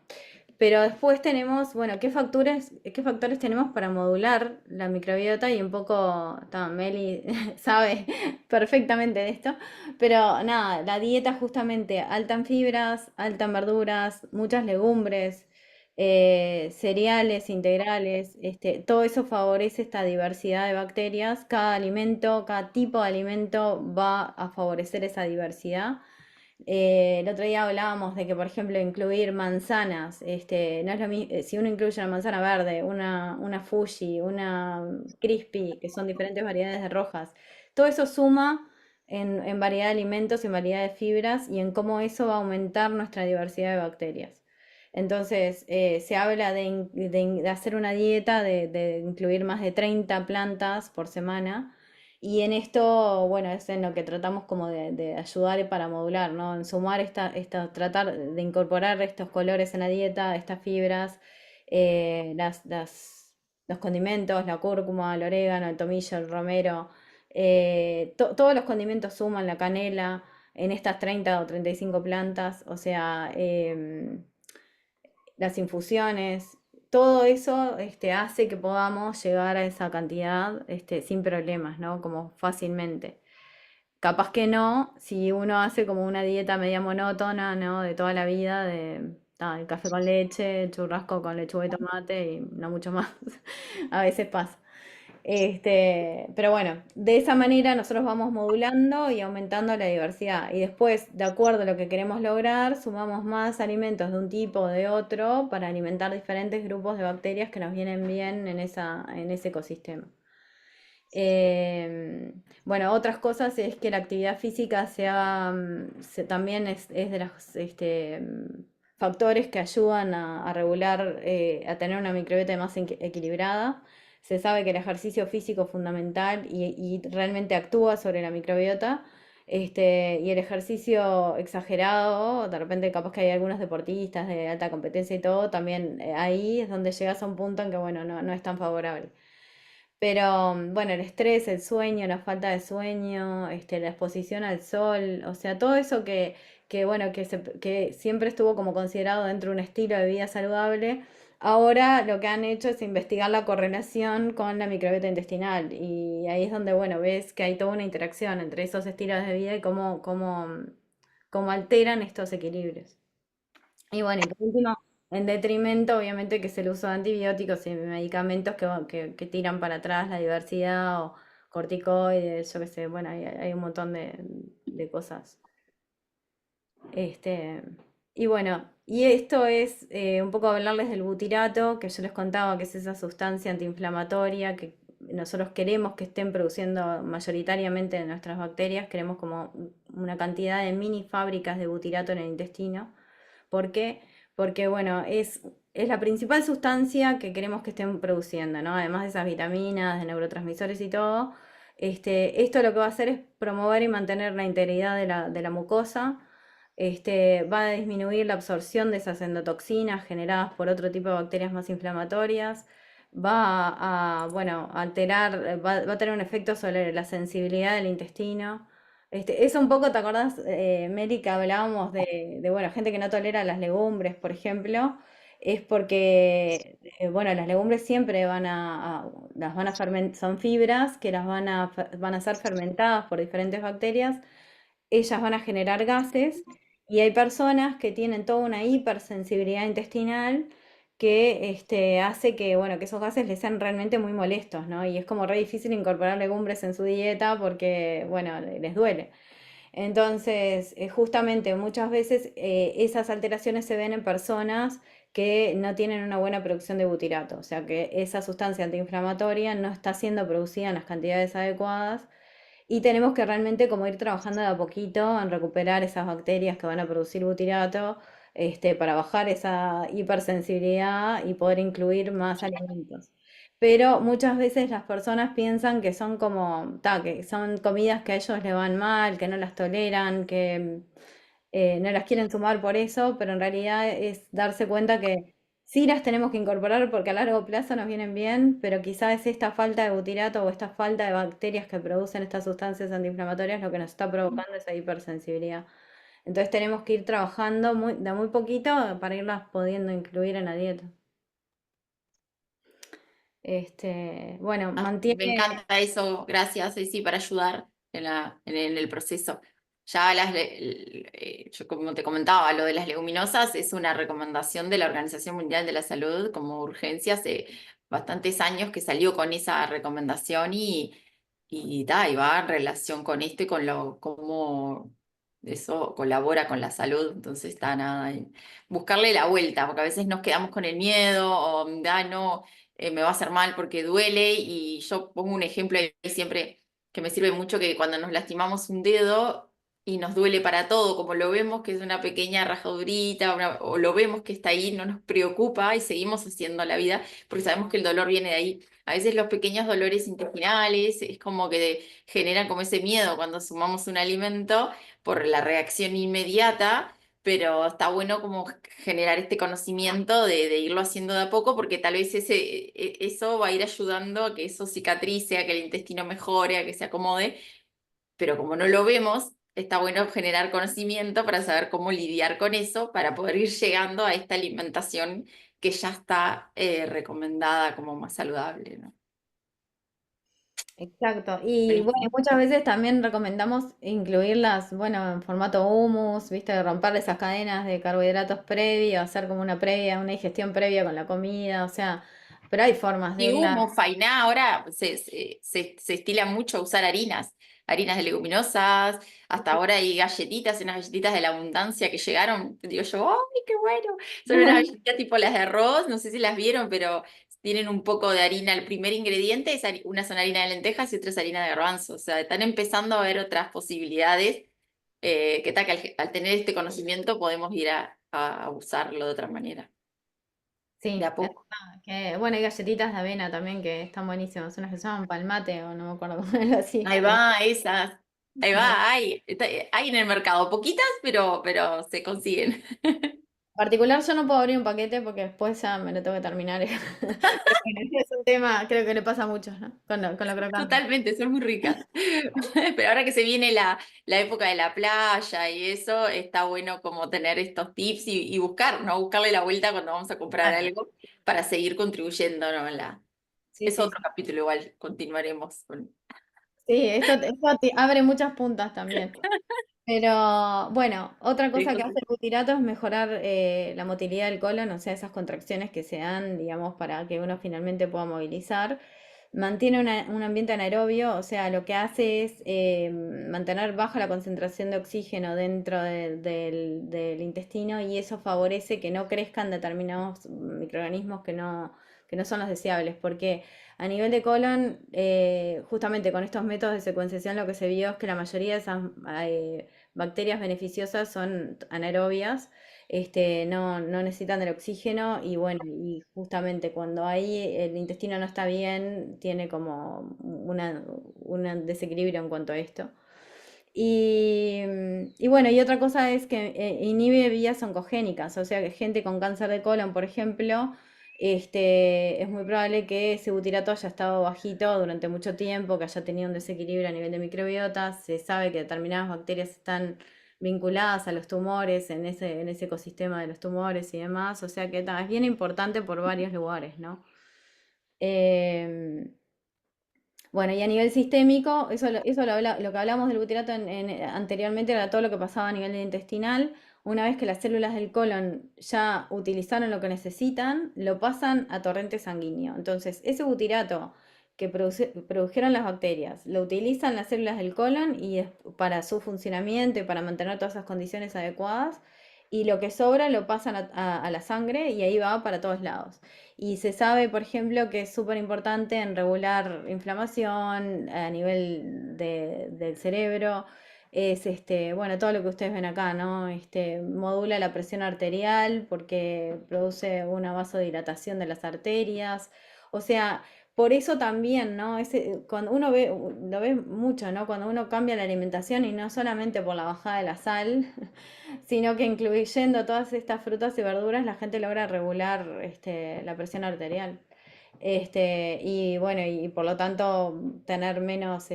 Pero después tenemos, bueno, qué factores tenemos para modular la microbiota y un poco, Meli sabe perfectamente de esto, pero nada, la dieta justamente alta en fibras, alta en verduras, muchas legumbres, cereales integrales, todo eso favorece esta diversidad de bacterias. Cada alimento, cada tipo de alimento va a favorecer esa diversidad. El otro día hablábamos de que, por ejemplo, incluir manzanas, no es lo mismo, si uno incluye una manzana verde, una Fuji, una Crispy, que son diferentes variedades de rojas, todo eso suma en variedad de alimentos, en variedad de fibras y en cómo eso va a aumentar nuestra diversidad de bacterias. Entonces, se habla de hacer una dieta, de incluir más de 30 plantas por semana y en esto, bueno, es en lo que tratamos como de ayudar para modular, ¿no? En sumar tratar de incorporar estos colores en la dieta, estas fibras, los condimentos, la cúrcuma, el orégano, el tomillo, el romero, todos los condimentos suman, la canela, en estas 30 o 35 plantas, o sea, las infusiones, todo eso hace que podamos llegar a esa cantidad sin problemas, ¿no? Como fácilmente. Capaz que no, si uno hace como una dieta media monótona, ¿no? De toda la vida, el café con leche, churrasco con lechuga y tomate y no mucho más. A veces pasa. Pero bueno, de esa manera nosotros vamos modulando y aumentando la diversidad. Y después, de acuerdo a lo que queremos lograr, sumamos más alimentos de un tipo o de otro para alimentar diferentes grupos de bacterias que nos vienen bien en ese ecosistema. Bueno, otras cosas es que la actividad física también es de los factores que ayudan a regular, a tener una microbiota más equilibrada. Se sabe que el ejercicio físico es fundamental y realmente actúa sobre la microbiota. Y el ejercicio exagerado, de repente capaz que hay algunos deportistas de alta competencia y todo, también ahí es donde llegas a un punto en que, bueno, no es tan favorable. Pero bueno, el estrés, el sueño, la falta de sueño, la exposición al sol, o sea, todo eso bueno, que siempre estuvo como considerado dentro de un estilo de vida saludable, ahora lo que han hecho es investigar la correlación con la microbiota intestinal. Y ahí es donde, bueno, ves que hay toda una interacción entre esos estilos de vida y cómo alteran estos equilibrios. Y bueno, y por último, en detrimento, obviamente, que es el uso de antibióticos y medicamentos que tiran para atrás la diversidad o corticoides, yo qué sé, bueno, hay un montón de cosas. Este, y bueno, y esto es un poco hablarles del butirato, que yo les contaba que es esa sustancia antiinflamatoria que nosotros queremos que estén produciendo mayoritariamente en nuestras bacterias, queremos como una cantidad de mini fábricas de butirato en el intestino. ¿Por qué? Porque, bueno, es la principal sustancia que queremos que estén produciendo, ¿no? Además de esas vitaminas, de neurotransmisores y todo. Esto lo que va a hacer es promover y mantener la integridad de la mucosa. Va a disminuir la absorción de esas endotoxinas generadas por otro tipo de bacterias más inflamatorias. Bueno, alterar, va a tener un efecto sobre la sensibilidad del intestino. Es un poco, ¿te acordás, Mary, que hablábamos bueno, gente que no tolera las legumbres, por ejemplo? Es porque, bueno, las legumbres siempre las van a fermentar, son fibras que van a ser fermentadas por diferentes bacterias, ellas van a generar gases y hay personas que tienen toda una hipersensibilidad intestinal que hace que, bueno, que esos gases les sean realmente muy molestos, ¿no? Y es como re difícil incorporar legumbres en su dieta porque, bueno, les duele. Entonces, justamente muchas veces esas alteraciones se ven en personas que no tienen una buena producción de butirato, o sea que esa sustancia antiinflamatoria no está siendo producida en las cantidades adecuadas y tenemos que realmente como ir trabajando de a poquito en recuperar esas bacterias que van a producir butirato, para bajar esa hipersensibilidad y poder incluir más alimentos. Pero muchas veces las personas piensan que son que son comidas que a ellos les van mal, que no las toleran, que no las quieren sumar por eso, pero en realidad es darse cuenta que sí las tenemos que incorporar porque a largo plazo nos vienen bien, pero quizás es esta falta de butirato o esta falta de bacterias que producen estas sustancias antiinflamatorias lo que nos está provocando esa hipersensibilidad. Entonces tenemos que ir trabajando de a muy poquito para irlas pudiendo incluir en la dieta. Bueno, Ah, me mantiene. encanta eso, gracias, sí, para ayudar en el proceso. Ya yo como te comentaba, lo de las leguminosas es una recomendación de la Organización Mundial de la Salud como urgencia hace bastantes años que salió con esa recomendación y va en relación con esto y con cómo eso colabora con la salud. Entonces está nada, buscarle la vuelta, porque a veces nos quedamos con el miedo o no me va a hacer mal porque duele y yo pongo un ejemplo ahí siempre que me sirve mucho que cuando nos lastimamos un dedo y nos duele para todo, como lo vemos que es una pequeña rajadurita o lo vemos que está ahí, no nos preocupa y seguimos haciendo la vida porque sabemos que el dolor viene de ahí. A veces los pequeños dolores intestinales es como que generan como ese miedo cuando sumamos un alimento por la reacción inmediata, pero está bueno como generar este conocimiento de irlo haciendo de a poco, porque tal vez eso va a ir ayudando a que eso cicatrice, a que el intestino mejore, a que se acomode, pero como no lo vemos, está bueno generar conocimiento para saber cómo lidiar con eso, para poder ir llegando a esta alimentación que ya está recomendada como más saludable, ¿no? Exacto. Y bueno, Buenísimo. muchas veces también recomendamos incluirlas, bueno, en formato hummus, viste, romper esas cadenas de carbohidratos previo, hacer como una previa, una digestión previa con la comida, o sea, pero hay formas de Y irla. humo, fainá, ahora se estila mucho usar harinas de leguminosas, hasta ahora hay galletitas, unas galletitas de la abundancia que llegaron, digo yo, ¡ay, qué bueno! Son unas galletitas tipo las de arroz, no sé si las vieron, pero tienen un poco de harina. El primer ingrediente es una son harina de lentejas y otra es harina de garbanzo, o sea, están empezando a ver otras posibilidades, que tal que al tener este conocimiento podemos ir a usarlo de otra manera, de Sí, a poco. bueno, hay galletitas de avena también que están buenísimas, unas que se llaman palmate o no me acuerdo cómo era así. Ahí va, esas. Ahí Bueno, va, hay en el mercado, poquitas, pero se consiguen. en particular yo no puedo abrir un paquete porque después ya me lo tengo que terminar. Pero bueno, ese es un tema, creo que le pasa a muchos, ¿no? Con lo crocante. Totalmente, son muy ricas. Pero ahora que se viene la época de la playa y eso, está bueno como tener estos tips y buscar, ¿no? Buscarle la vuelta cuando vamos a comprar Claro. algo para seguir contribuyendo, ¿no? Sí, Es sí, otro sí. capítulo igual, continuaremos con... Sí, esto te abre muchas puntas también. Pero bueno, otra de cosa que cosas. hace el butirato es mejorar la motilidad del colon, o sea, esas contracciones que se dan, digamos, para que uno finalmente pueda movilizar. Mantiene un ambiente anaerobio, o sea, lo que hace es mantener baja la concentración de oxígeno dentro del intestino y eso favorece que no crezcan determinados microorganismos que no son los deseables, porque a nivel de colon, justamente con estos métodos de secuenciación lo que se vio es que la mayoría de esas bacterias beneficiosas son anaerobias, no necesitan del oxígeno y bueno, y justamente cuando ahí el intestino no está bien, tiene como un desequilibrio en cuanto a esto. Y bueno, y otra cosa es que inhibe vías oncogénicas, o sea que gente con cáncer de colon, por ejemplo, es muy probable que ese butirato haya estado bajito durante mucho tiempo, que haya tenido un desequilibrio a nivel de microbiota. Se sabe que determinadas bacterias están vinculadas a los tumores, en ese ecosistema de los tumores y demás, o sea que es bien importante por varios lugares, ¿no? Em, bueno, y a nivel sistémico, lo que hablamos del butirato anteriormente era todo lo que pasaba a nivel intestinal. Una vez que las células del colon ya utilizaron lo que necesitan, lo pasan a torrente sanguíneo. Entonces, ese butirato que produjeron las bacterias, lo utilizan las células del colon y es para su funcionamiento y para mantener todas esas condiciones adecuadas. Y lo que sobra lo pasan a la sangre y ahí va para todos lados. Y se sabe, por ejemplo, que es súper importante en regular inflamación a nivel del cerebro. Es bueno, todo lo que ustedes ven acá, ¿no? Modula la presión arterial porque produce una vasodilatación de las arterias. O sea, por eso también, ¿no? Cuando uno lo ve mucho, ¿no? Cuando uno cambia la alimentación y no solamente por la bajada de la sal, sino que incluyendo todas estas frutas y verduras, la gente logra regular la presión arterial. Y bueno, y por lo tanto tener menos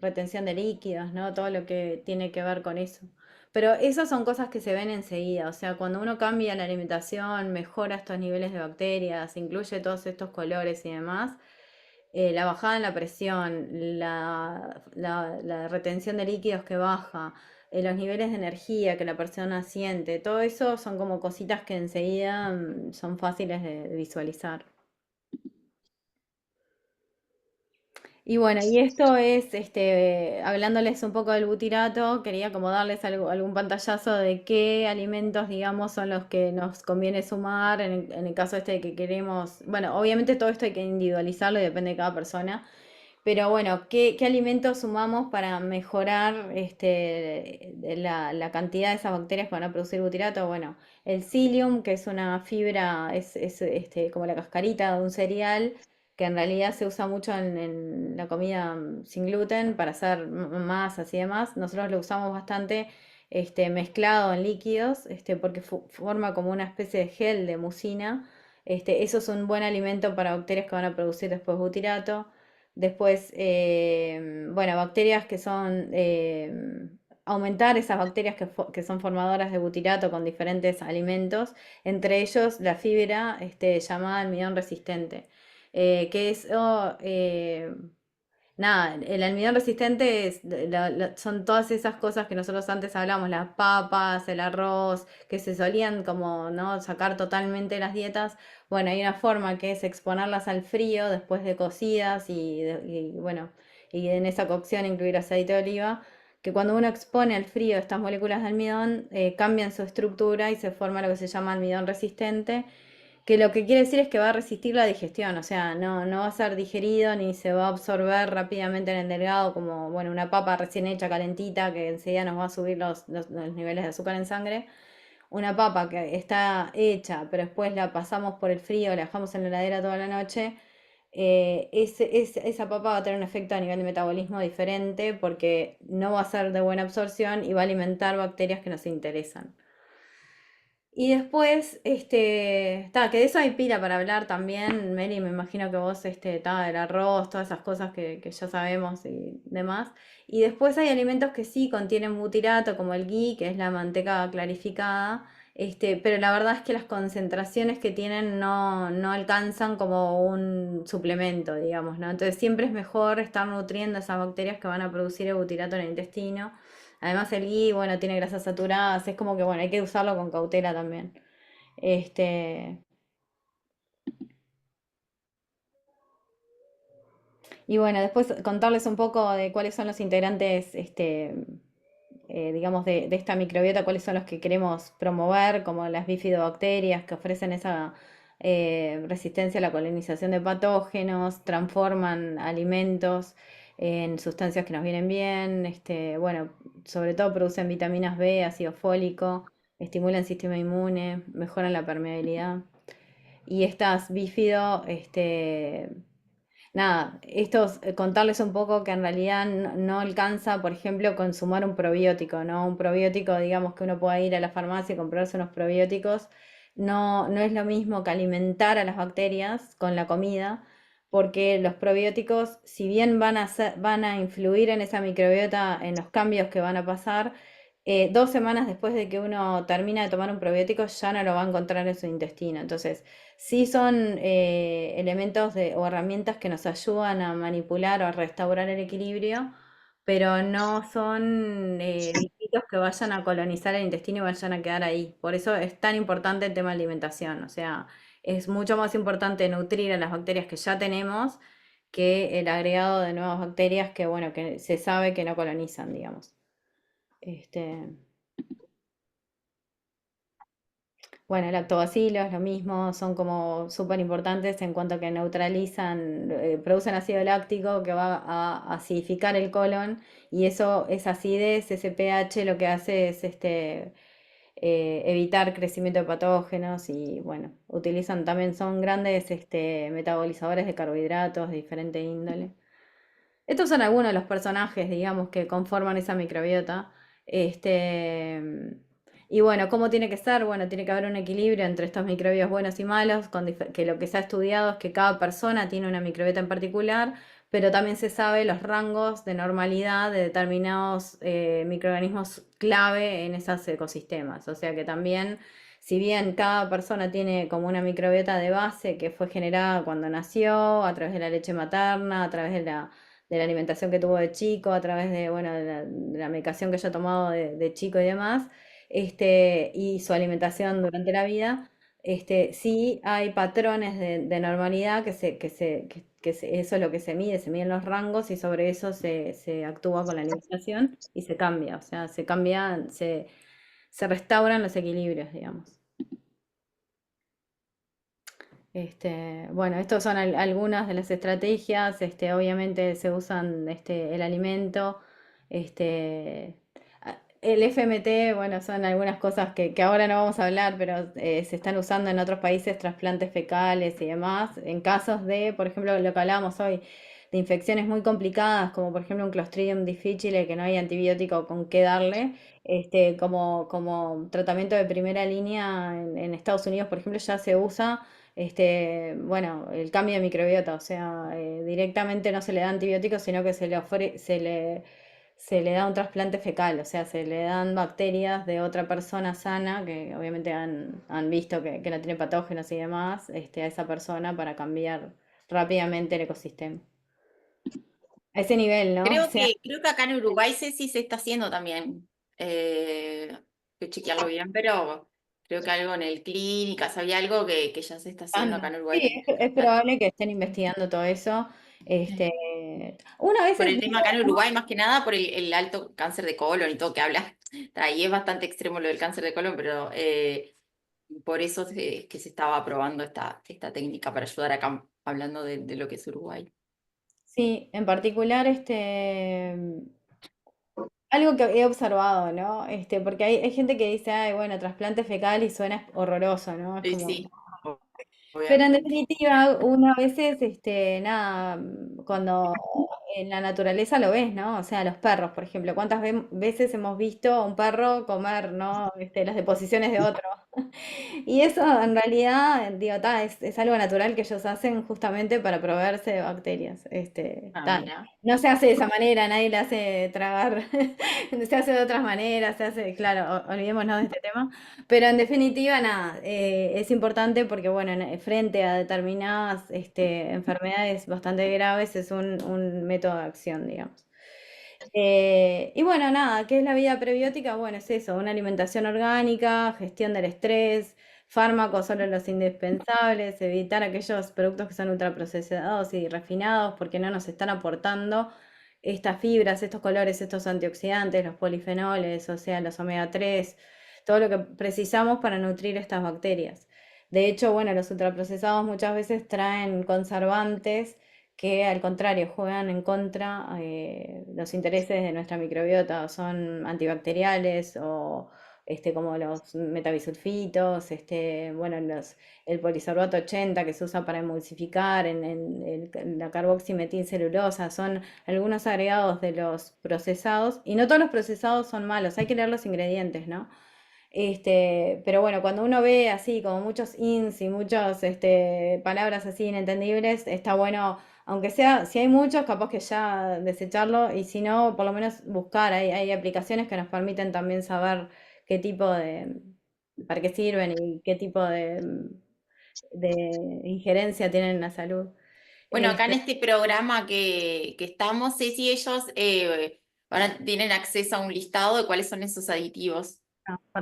retención de líquidos, ¿no? Todo lo que tiene que ver con eso. Pero esas son cosas que se ven enseguida, o sea, cuando uno cambia la alimentación, mejora estos niveles de bacterias, incluye todos estos colores y demás, la bajada en la presión, la retención de líquidos que baja, los niveles de energía que la persona siente, todo eso son como cositas que enseguida son fáciles de visualizar. Y bueno, y esto es, hablándoles un poco del butirato, quería como darles algún pantallazo de qué alimentos, digamos, son los que nos conviene sumar en el caso de que queremos, bueno, obviamente todo esto hay que individualizarlo y depende de cada persona, pero bueno, ¿qué alimentos sumamos para mejorar la cantidad de esas bacterias que van a producir butirato? Bueno, el psyllium, que es una fibra, es como la cascarita de un cereal, que en realidad se usa mucho en la comida sin gluten para hacer masas y demás. Nosotros lo usamos bastante mezclado en líquidos, porque forma como una especie de gel de mucina. Eso es un buen alimento para bacterias que van a producir después butirato. Después, bueno, bacterias que son, aumentar esas bacterias que son formadoras de butirato con diferentes alimentos, entre ellos la fibra llamada almidón resistente. que es, nada, el almidón resistente son todas esas cosas que nosotros antes hablamos, las papas, el arroz, que se solían como, ¿no? sacar totalmente de las dietas. Bueno, hay una forma que es exponerlas al frío después de cocidas y bueno, y en esa cocción incluir aceite de oliva, que cuando uno expone al frío estas moléculas de almidón, cambian su estructura y se forma lo que se llama almidón resistente, que lo que quiere decir es que va a resistir la digestión, o sea, no va a ser digerido ni se va a absorber rápidamente en el delgado como, bueno, una papa recién hecha calentita que enseguida nos va a subir los niveles de azúcar en sangre. Una papa que está hecha, pero después la pasamos por el frío, la dejamos en la heladera toda la noche, esa papa va a tener un efecto a nivel de metabolismo diferente porque no va a ser de buena absorción y va a alimentar bacterias que nos interesan. Y después, que de eso hay pila para hablar también, Mary, me imagino que vos, del arroz, todas esas cosas que ya sabemos y demás. Y después hay alimentos que sí contienen butirato, como el ghee, que es la manteca clarificada, pero la verdad es que las concentraciones que tienen no alcanzan como un suplemento, digamos, ¿no? Entonces siempre es mejor estar nutriendo esas bacterias que van a producir el butirato en el intestino. Además el ghee, bueno, tiene grasas saturadas, es como que, bueno, hay que usarlo con cautela también. Este, y bueno, después contarles un poco de cuáles son los integrantes, digamos, de esta microbiota, cuáles son los que queremos promover, como las bifidobacterias que ofrecen esa resistencia a la colonización de patógenos, transforman alimentos en sustancias que nos vienen bien, bueno, sobre todo producen vitaminas B, ácido fólico, estimulan el sistema inmune, mejoran la permeabilidad. Y estas bífido, nada, estos, contarles un poco que en realidad no alcanza, por ejemplo, consumar un probiótico, ¿no? Un probiótico, digamos que uno pueda ir a la farmacia y comprarse unos probióticos, no es lo mismo que alimentar a las bacterias con la comida, porque los probióticos, si bien van a influir en esa microbiota, en los cambios que van a pasar, 2 semanas después de que uno termina de tomar un probiótico, ya no lo va a encontrar en su intestino. Entonces, sí son elementos o herramientas que nos ayudan a manipular o a restaurar el equilibrio, pero no son bichitos que vayan a colonizar el intestino y vayan a quedar ahí. Por eso es tan importante el tema de alimentación. O sea, es mucho más importante nutrir a las bacterias que ya tenemos que el agregado de nuevas bacterias que, bueno, que se sabe que no colonizan, digamos. Este, Bueno, lactobacilos, lo mismo, son como súper importantes en cuanto a que neutralizan, producen ácido láctico que va a acidificar el colon y eso, esa acidez, ese pH lo que hace es evitar crecimiento de patógenos y bueno, utilizan también, son grandes metabolizadores de carbohidratos de diferente índole. Estos son algunos de los personajes, digamos, que conforman esa microbiota. Este, y bueno, ¿cómo tiene que ser? Bueno, tiene que haber un equilibrio entre estos microbios buenos y malos, que lo que se ha estudiado es que cada persona tiene una microbiota en particular, pero también se sabe los rangos de normalidad de determinados microorganismos clave en esos ecosistemas. O sea que también, si bien cada persona tiene como una microbiota de base que fue generada cuando nació, a través de la leche materna, a través de la alimentación que tuvo de chico, a través de, bueno, de la medicación que haya tomado de chico y demás, y su alimentación durante la vida, sí hay patrones de normalidad eso es lo que se miden los rangos y sobre eso se actúa con la alimentación y se cambia, o sea, se cambia, se restauran los equilibrios, digamos. Bueno, estos son algunas de las estrategias. Obviamente se usan el alimento, el FMT, bueno, son algunas cosas que ahora no vamos a hablar, pero se están usando en otros países, trasplantes fecales y demás, en casos de, por ejemplo, lo que hablábamos hoy, de infecciones muy complicadas, como por ejemplo un Clostridium difficile, que no hay antibiótico con qué darle, como tratamiento de primera línea en Estados Unidos, por ejemplo, ya se usa bueno, el cambio de microbiota, o sea, directamente no se le da antibióticos, sino que se le da un trasplante fecal, o sea, se le dan bacterias de otra persona sana, que obviamente han visto que no tiene patógenos y demás, a esa persona para cambiar. rápidamente el ecosistema. A ese nivel, ¿no? O sea, Creo que acá en Uruguay sé si se está haciendo también. Hay que chequearlo bien, pero creo que algo en el clínicas, había algo que ya se está haciendo acá anda. en Sí, Uruguay. es probable que estén investigando todo eso. Este, una vez Por es el tema acá en Uruguay, más que nada por el alto cáncer de colon y todo que habla. Ahí es bastante extremo lo del cáncer de colon, pero por eso es que se estaba probando esta técnica para ayudar acá, hablando de lo que es Uruguay. sí, en particular, algo que he observado, ¿no? Porque hay gente que dice, ay, bueno, trasplante fecal y suena horroroso, ¿no? Es como, Sí, pero en obviamente. definitiva, uno a veces, nada, cuando en la naturaleza lo ves, ¿no? O sea, los perros, por ejemplo, ¿cuántas veces hemos visto a un perro comer, ¿no? Las deposiciones de otro. Y eso en realidad, digo, es algo natural que ellos hacen justamente para proveerse de bacterias. Ah, mira. No se hace de esa manera, nadie le hace tragar, se hace de otras maneras, se hace, claro, olvidémonos de este tema. Pero en definitiva, nada, es importante porque, bueno, frente a determinadas enfermedades bastante graves es un método de acción, digamos. Y bueno, nada, ¿qué es la vida prebiótica? Bueno, es eso, una alimentación orgánica, gestión del estrés, fármacos solo los indispensables, evitar aquellos productos que son ultraprocesados y refinados porque no nos están aportando estas fibras, estos colores, estos antioxidantes, los polifenoles, o sea, los omega 3, todo lo que precisamos para nutrir estas bacterias. De hecho, bueno, los ultraprocesados muchas veces traen conservantes que al contrario juegan en contra los intereses de nuestra microbiota, son antibacteriales o como los metabisulfitos, bueno, el polisorbato 80 que se usa para emulsificar, en la carboximetilcelulosa, son algunos agregados de los procesados, y no todos los procesados son malos, hay que leer los ingredientes, ¿no? Pero bueno, cuando uno ve así como muchos ins y muchas palabras así inentendibles, está bueno, aunque sea, si hay muchos, capaz que ya desecharlo y si no, por lo menos buscar. Hay aplicaciones que nos permiten también saber qué tipo para qué sirven y qué tipo de injerencia tienen en la salud. Bueno, acá en Este, este programa que estamos, sé si ellos ahora tienen acceso a un listado de cuáles son esos aditivos,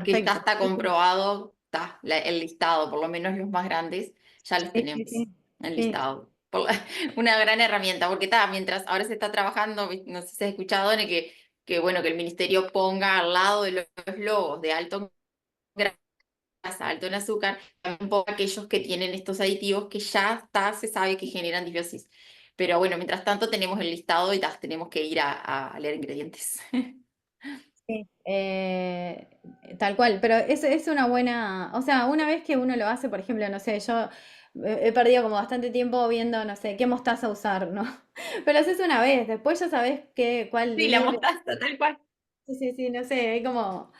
que ya Perfecto. está Sí, sí, comprobado, está el listado, por lo menos los más grandes, ya los sí, sí, tenemos, sí. el Sí, listado. Una gran herramienta, porque está, mientras ahora se está trabajando, no sé si has escuchado, en el que bueno, que el ministerio ponga al lado de los logos de alto alto en azúcar, también por aquellos que tienen estos aditivos que ya está, se sabe que generan disbiosis. Pero bueno, mientras tanto tenemos el listado y tenemos que ir a leer ingredientes. sí, tal cual, pero es una buena, o sea, una vez que uno lo hace, por ejemplo, no sé, yo he perdido como bastante tiempo viendo, no sé, qué mostaza usar, ¿no? Pero lo haces una vez, después ya sabes cuál Sí, la ir, mostaza, tal cual. sí, sí, sí, no sé, hay como,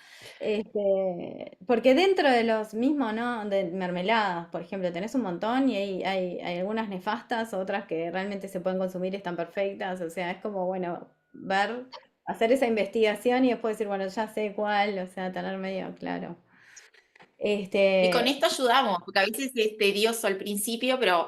porque dentro de los mismos, ¿no? De mermeladas, por ejemplo, tenés un montón y hay algunas nefastas, otras que realmente se pueden consumir y están perfectas, o sea, es como, bueno, ver, hacer esa investigación y después decir, bueno, ya sé cuál, o sea, tener medio claro. Y con Este, esto ayudamos, porque a veces es tedioso al principio, pero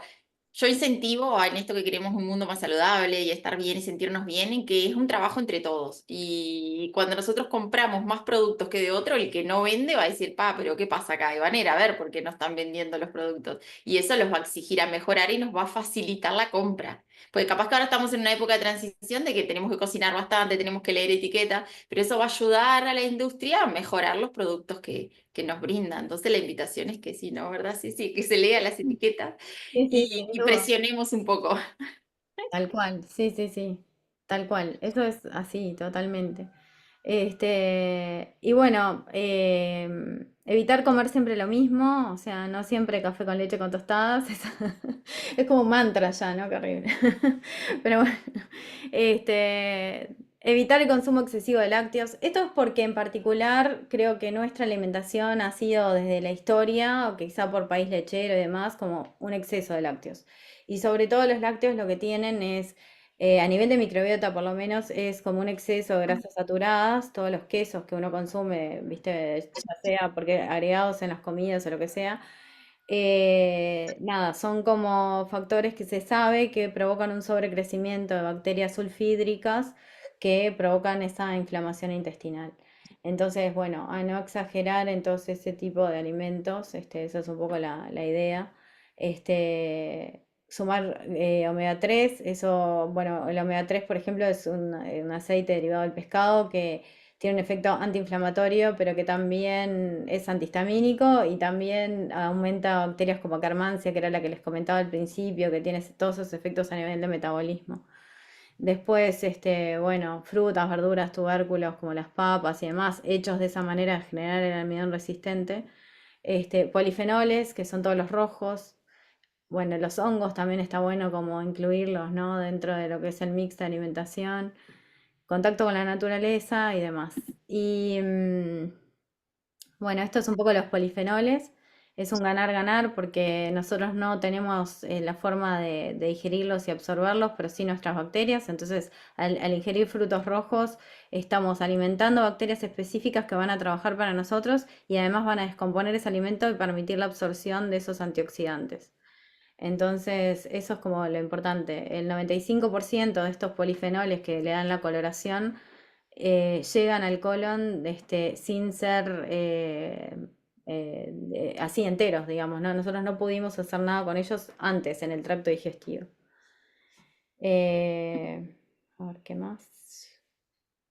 yo incentivo en esto que queremos un mundo más saludable y estar bien y sentirnos bien, en que es un trabajo entre todos. Y cuando nosotros compramos más productos que de otro, el que no vende va a decir, pa, pero ¿qué pasa acá? Y van a ir a ver por qué no están vendiendo los productos. Y eso los va a exigir a mejorar y nos va a facilitar la compra. Porque capaz que ahora estamos en una época de transición de que tenemos que cocinar bastante, tenemos que leer etiquetas, pero eso va a ayudar a la industria a mejorar los productos que nos brinda. Entonces la invitación es que sí, ¿no? ¿Verdad? Sí, sí, que se lea las etiquetas sí, sí, sin y duda. presionemos un poco. Tal cual, sí, sí, sí, tal cual, eso es así, totalmente. Y bueno, evitar comer siempre lo mismo, o sea, no siempre café con leche con tostadas, es como un mantra ya, ¿no? Qué horrible. Pero bueno, evitar el consumo excesivo de lácteos. Esto es porque en particular creo que nuestra alimentación ha sido desde la historia, o quizá por país lechero y demás, como un exceso de lácteos. Y sobre todo los lácteos lo que tienen es, a nivel de microbiota por lo menos, es como un exceso de grasas saturadas, todos los quesos que uno consume, viste, ya sea porque agregados en las comidas o lo que sea, Nada, son como factores que se sabe que provocan un sobrecrecimiento de bacterias sulfídricas que provocan esa inflamación intestinal. Entonces, bueno, a no exagerar entonces ese tipo de alimentos, esa es un poco la idea. Sumar omega 3 eso, bueno, el omega 3 por ejemplo, es un aceite derivado del pescado que tiene un efecto antiinflamatorio, pero que también es antihistamínico y también aumenta bacterias como Akkermansia, que era la que les comentaba al principio, que tiene todos esos efectos a nivel de metabolismo. Después, bueno, frutas, verduras, tubérculos como las papas y demás, hechos de esa manera de generar el almidón resistente. Polifenoles, que son todos los rojos. Bueno, los hongos también está bueno como incluirlos, ¿no? Dentro de lo que es el mix de alimentación, contacto con la naturaleza y demás. Y bueno, esto es un poco los polifenoles. Es un ganar-ganar porque nosotros no tenemos la forma de digerirlos y absorberlos, pero sí nuestras bacterias. Entonces, al ingerir frutos rojos, estamos alimentando bacterias específicas que van a trabajar para nosotros y además van a descomponer ese alimento y permitir la absorción de esos antioxidantes. Entonces, eso es como lo importante. El 95% de estos polifenoles que le dan la coloración llegan al colon sin ser así enteros, digamos, ¿no? Nosotros no pudimos hacer nada con ellos antes en el tracto digestivo. A ver, ¿qué más?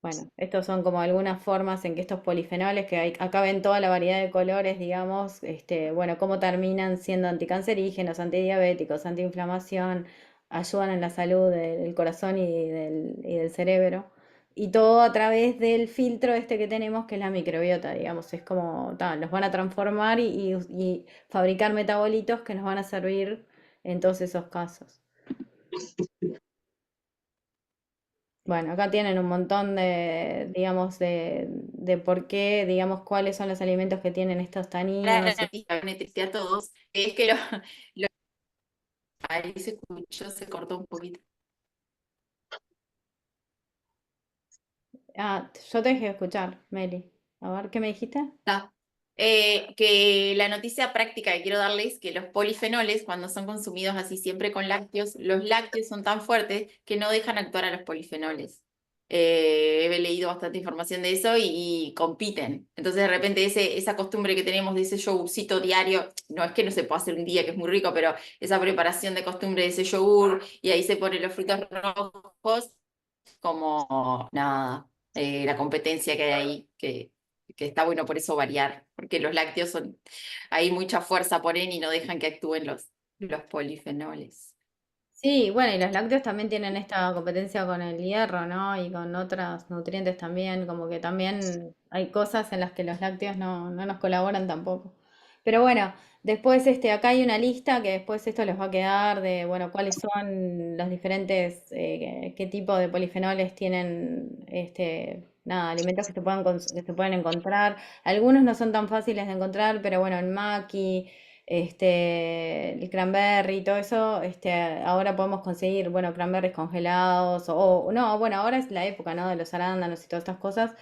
Bueno, estos son como algunas formas en que estos polifenoles, que hay, acá ven toda la variedad de colores, digamos, bueno, cómo terminan siendo anticancerígenos, antidiabéticos, antiinflamación, ayudan en la salud del corazón y del cerebro. Y todo a través del filtro que tenemos, que es la microbiota, digamos, es como, los van a transformar y fabricar metabolitos que nos van a servir en todos esos casos. Bueno, acá tienen un montón de, digamos, de por qué, digamos, cuáles son los alimentos que tienen estos La taninos. noticia beneficia a todos, es que lo- ahí se escuchó, se cortó un poquito. Yo te dejé de escuchar, Meli. A ver, ¿qué me dijiste? Ah, que la noticia práctica que quiero darles es que los polifenoles, cuando son consumidos así siempre con lácteos, los lácteos son tan fuertes que no dejan actuar a los polifenoles. He leído bastante información de eso y compiten. Entonces, de repente, esa costumbre que tenemos de ese yogurcito diario, no es que no se pueda hacer un día que es muy rico, pero esa preparación de costumbre de ese yogur y ahí se ponen los frutos rojos, como nada, la competencia que hay ahí, que está bueno por eso variar, porque los lácteos son, hay mucha fuerza ponen y no dejan que actúen los polifenoles. Sí, bueno, y los lácteos también tienen esta competencia con el hierro, ¿no? Y con otros nutrientes también, como que también hay cosas en las que los lácteos no nos colaboran tampoco. Pero bueno, después acá hay una lista que después esto les va a quedar de, bueno, cuáles son los diferentes, qué tipo de polifenoles tienen, nada, alimentos que que se pueden encontrar. Algunos no son tan fáciles de encontrar, pero bueno, en Maki el cranberry, todo eso, ahora podemos conseguir, bueno, cranberries congelados, no, bueno, ahora es la época, ¿no? De los arándanos y todas estas cosas,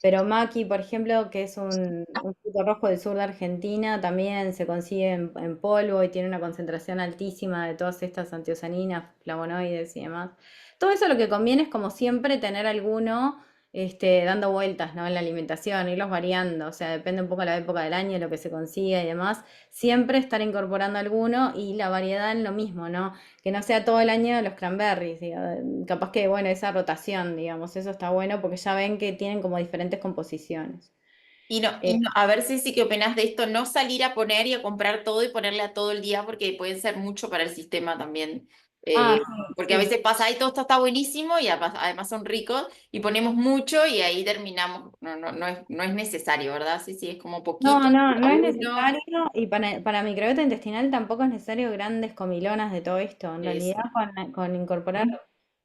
pero maqui, por ejemplo, que es un fruto rojo del sur de Argentina, también se consigue en polvo y tiene una concentración altísima de todas estas antioceaninas, flavonoides y demás. Todo eso lo que conviene es, como siempre, tener alguno dando vueltas, ¿no? En la alimentación, irlos variando, o sea, depende un poco de la época del año, lo que se consiga y demás. Siempre estar incorporando alguno y la variedad en lo mismo, ¿no? Que no sea todo el año los cranberries, digo, capaz que, bueno, esa rotación, digamos, eso está bueno porque ya ven que tienen como diferentes composiciones. Y Eh, no, a ver, Ceci, ¿qué opinas de esto? No salir a poner y a comprar todo y ponerle a todo el día porque pueden ser mucho para el sistema también. sí, Porque a sí. veces pasa, ay, todo esto está buenísimo y además son ricos y ponemos mucho y ahí terminamos. No es necesario, ¿verdad? Sí, sí, es como poquito No, no, a no es uno. necesario y para microbiota intestinal tampoco es necesario grandes comilonas de todo esto. En realidad Eso. con incorporar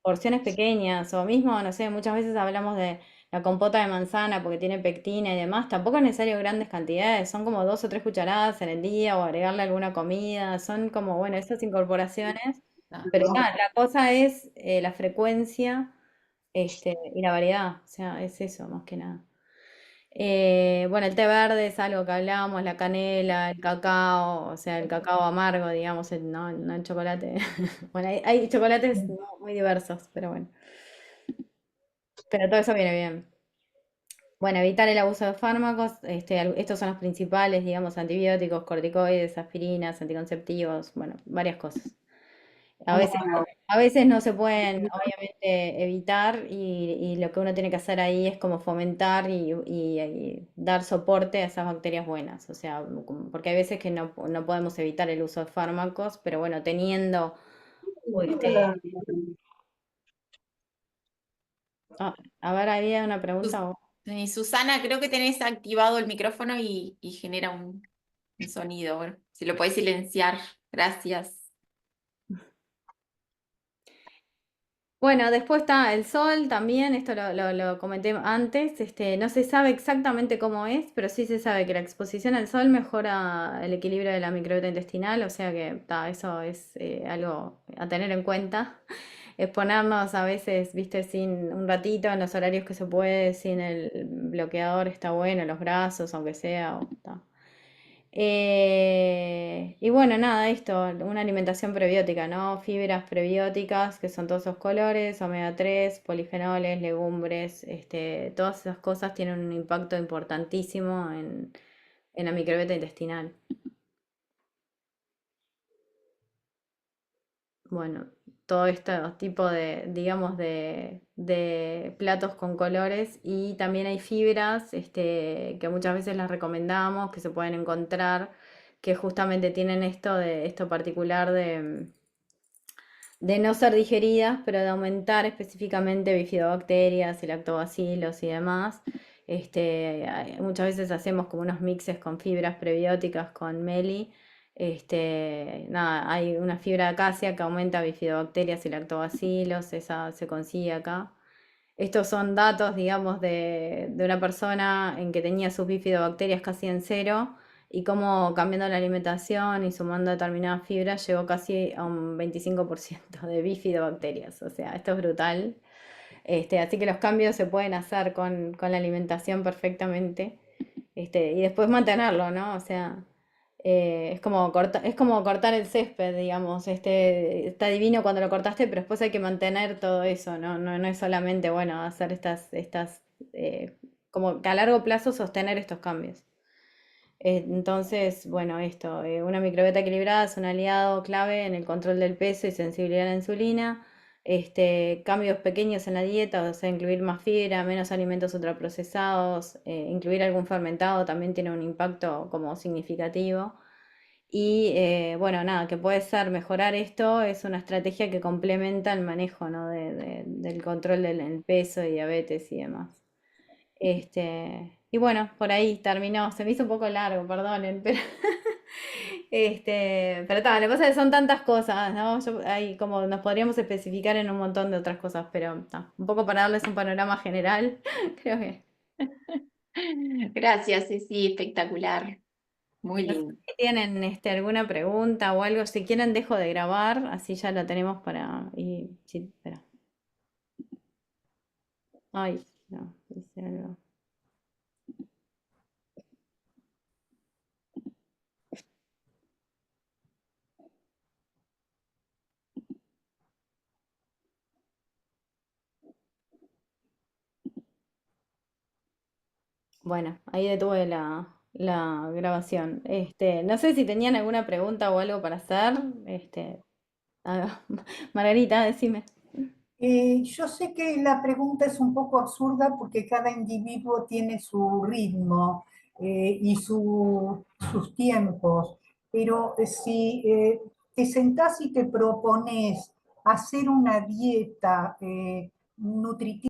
porciones pequeñas o mismo, no sé, muchas veces hablamos de la compota de manzana porque tiene pectina y demás, tampoco es necesario grandes cantidades, son como 2 o 3 cucharadas en el día o agregarle alguna comida, son como, bueno, esas incorporaciones, Ah. pero nada, la cosa es la frecuencia y la variedad, o sea, es eso más que nada. Bueno, el té verde es algo que hablábamos, la canela, el cacao, o sea, el cacao amargo, digamos, no, no el chocolate. Bueno, hay chocolates muy diversos, pero bueno, pero todo eso viene bien. Bueno, evitar el abuso de fármacos, estos son los principales, digamos, antibióticos, corticoides, aspirinas, anticonceptivos, bueno, varias cosas. A veces, a veces no se pueden, obviamente, evitar y lo que uno tiene que hacer ahí es como fomentar y dar soporte a esas bacterias buenas. O sea, porque hay veces que no podemos evitar el uso de fármacos, pero bueno, teniendo, este, ah, a ver, había una Sus- pregunta. Susana, creo que tenés activado el micrófono y genera un sonido. Bueno, si lo podés silenciar, gracias. Bueno, después está el sol también, esto lo comenté antes, no se sabe exactamente cómo es, pero sí se sabe que la exposición al sol mejora el equilibrio de la microbiota intestinal, o sea que eso es algo a tener en cuenta. Exponernos a veces, viste, sin un ratito en los horarios que se puede, sin el bloqueador está bueno, los brazos, aunque sea. Y bueno, nada, esto, una alimentación prebiótica, ¿no? Fibras prebióticas, que son todos esos colores, omega 3 polifenoles, legumbres, todas esas cosas tienen un impacto importantísimo en la microbiota intestinal. Bueno, todo este tipo de, digamos, de platos con colores y también hay fibras, que muchas veces las recomendamos, que se pueden encontrar, que justamente tienen esto particular de no ser digeridas, pero de aumentar específicamente bifidobacterias y lactobacilos y demás. Muchas veces hacemos como unos mixes con fibras prebióticas con Meli. Nada, hay una fibra de acacia que aumenta bifidobacterias y lactobacilos, esa se consigue acá. Estos son datos, digamos, de una persona en que tenía sus bifidobacterias casi en cero y cómo cambiando la alimentación y sumando determinadas fibras llegó casi a un 25% de bifidobacterias. O sea, esto es brutal. Así que los cambios se pueden hacer con la alimentación perfectamente. Y después mantenerlo, ¿no? O sea, es como cortar el césped, digamos. Está divino cuando lo cortaste, pero después hay que mantener todo eso, ¿no? No es solamente, bueno, hacer como que a largo plazo sostener estos cambios. Entonces, bueno, una microbiota equilibrada es un aliado clave en el control del peso y sensibilidad a la insulina. Cambios pequeños en la dieta, o sea, incluir más fibra, menos alimentos ultraprocesados, incluir algún fermentado también tiene un impacto como significativo. Y bueno, nada, que puede ser mejorar esto, es una estrategia que complementa el manejo, ¿no? del control del peso y diabetes y demás. Y bueno, por ahí terminó. Se me hizo un poco largo, perdonen, pero pero tal, lo que pasa es que son tantas cosas, ¿no? Ahí como nos podríamos especificar en un montón de otras cosas, pero un poco para darles un panorama general, creo que. Gracias, sí, espectacular. Muy No sé lindo. si tienen alguna pregunta o algo, si quieren dejo de grabar, así ya la tenemos para. Sí, espera. Ay, no, dice algo. Bueno, ahí detuve la grabación. No sé si tenían alguna pregunta o algo para hacer. Ah, Margarita, decime. Yo sé que la pregunta es un poco absurda porque cada individuo tiene su ritmo y sus tiempos, pero si te sentás y te propones hacer una dieta nutritiva,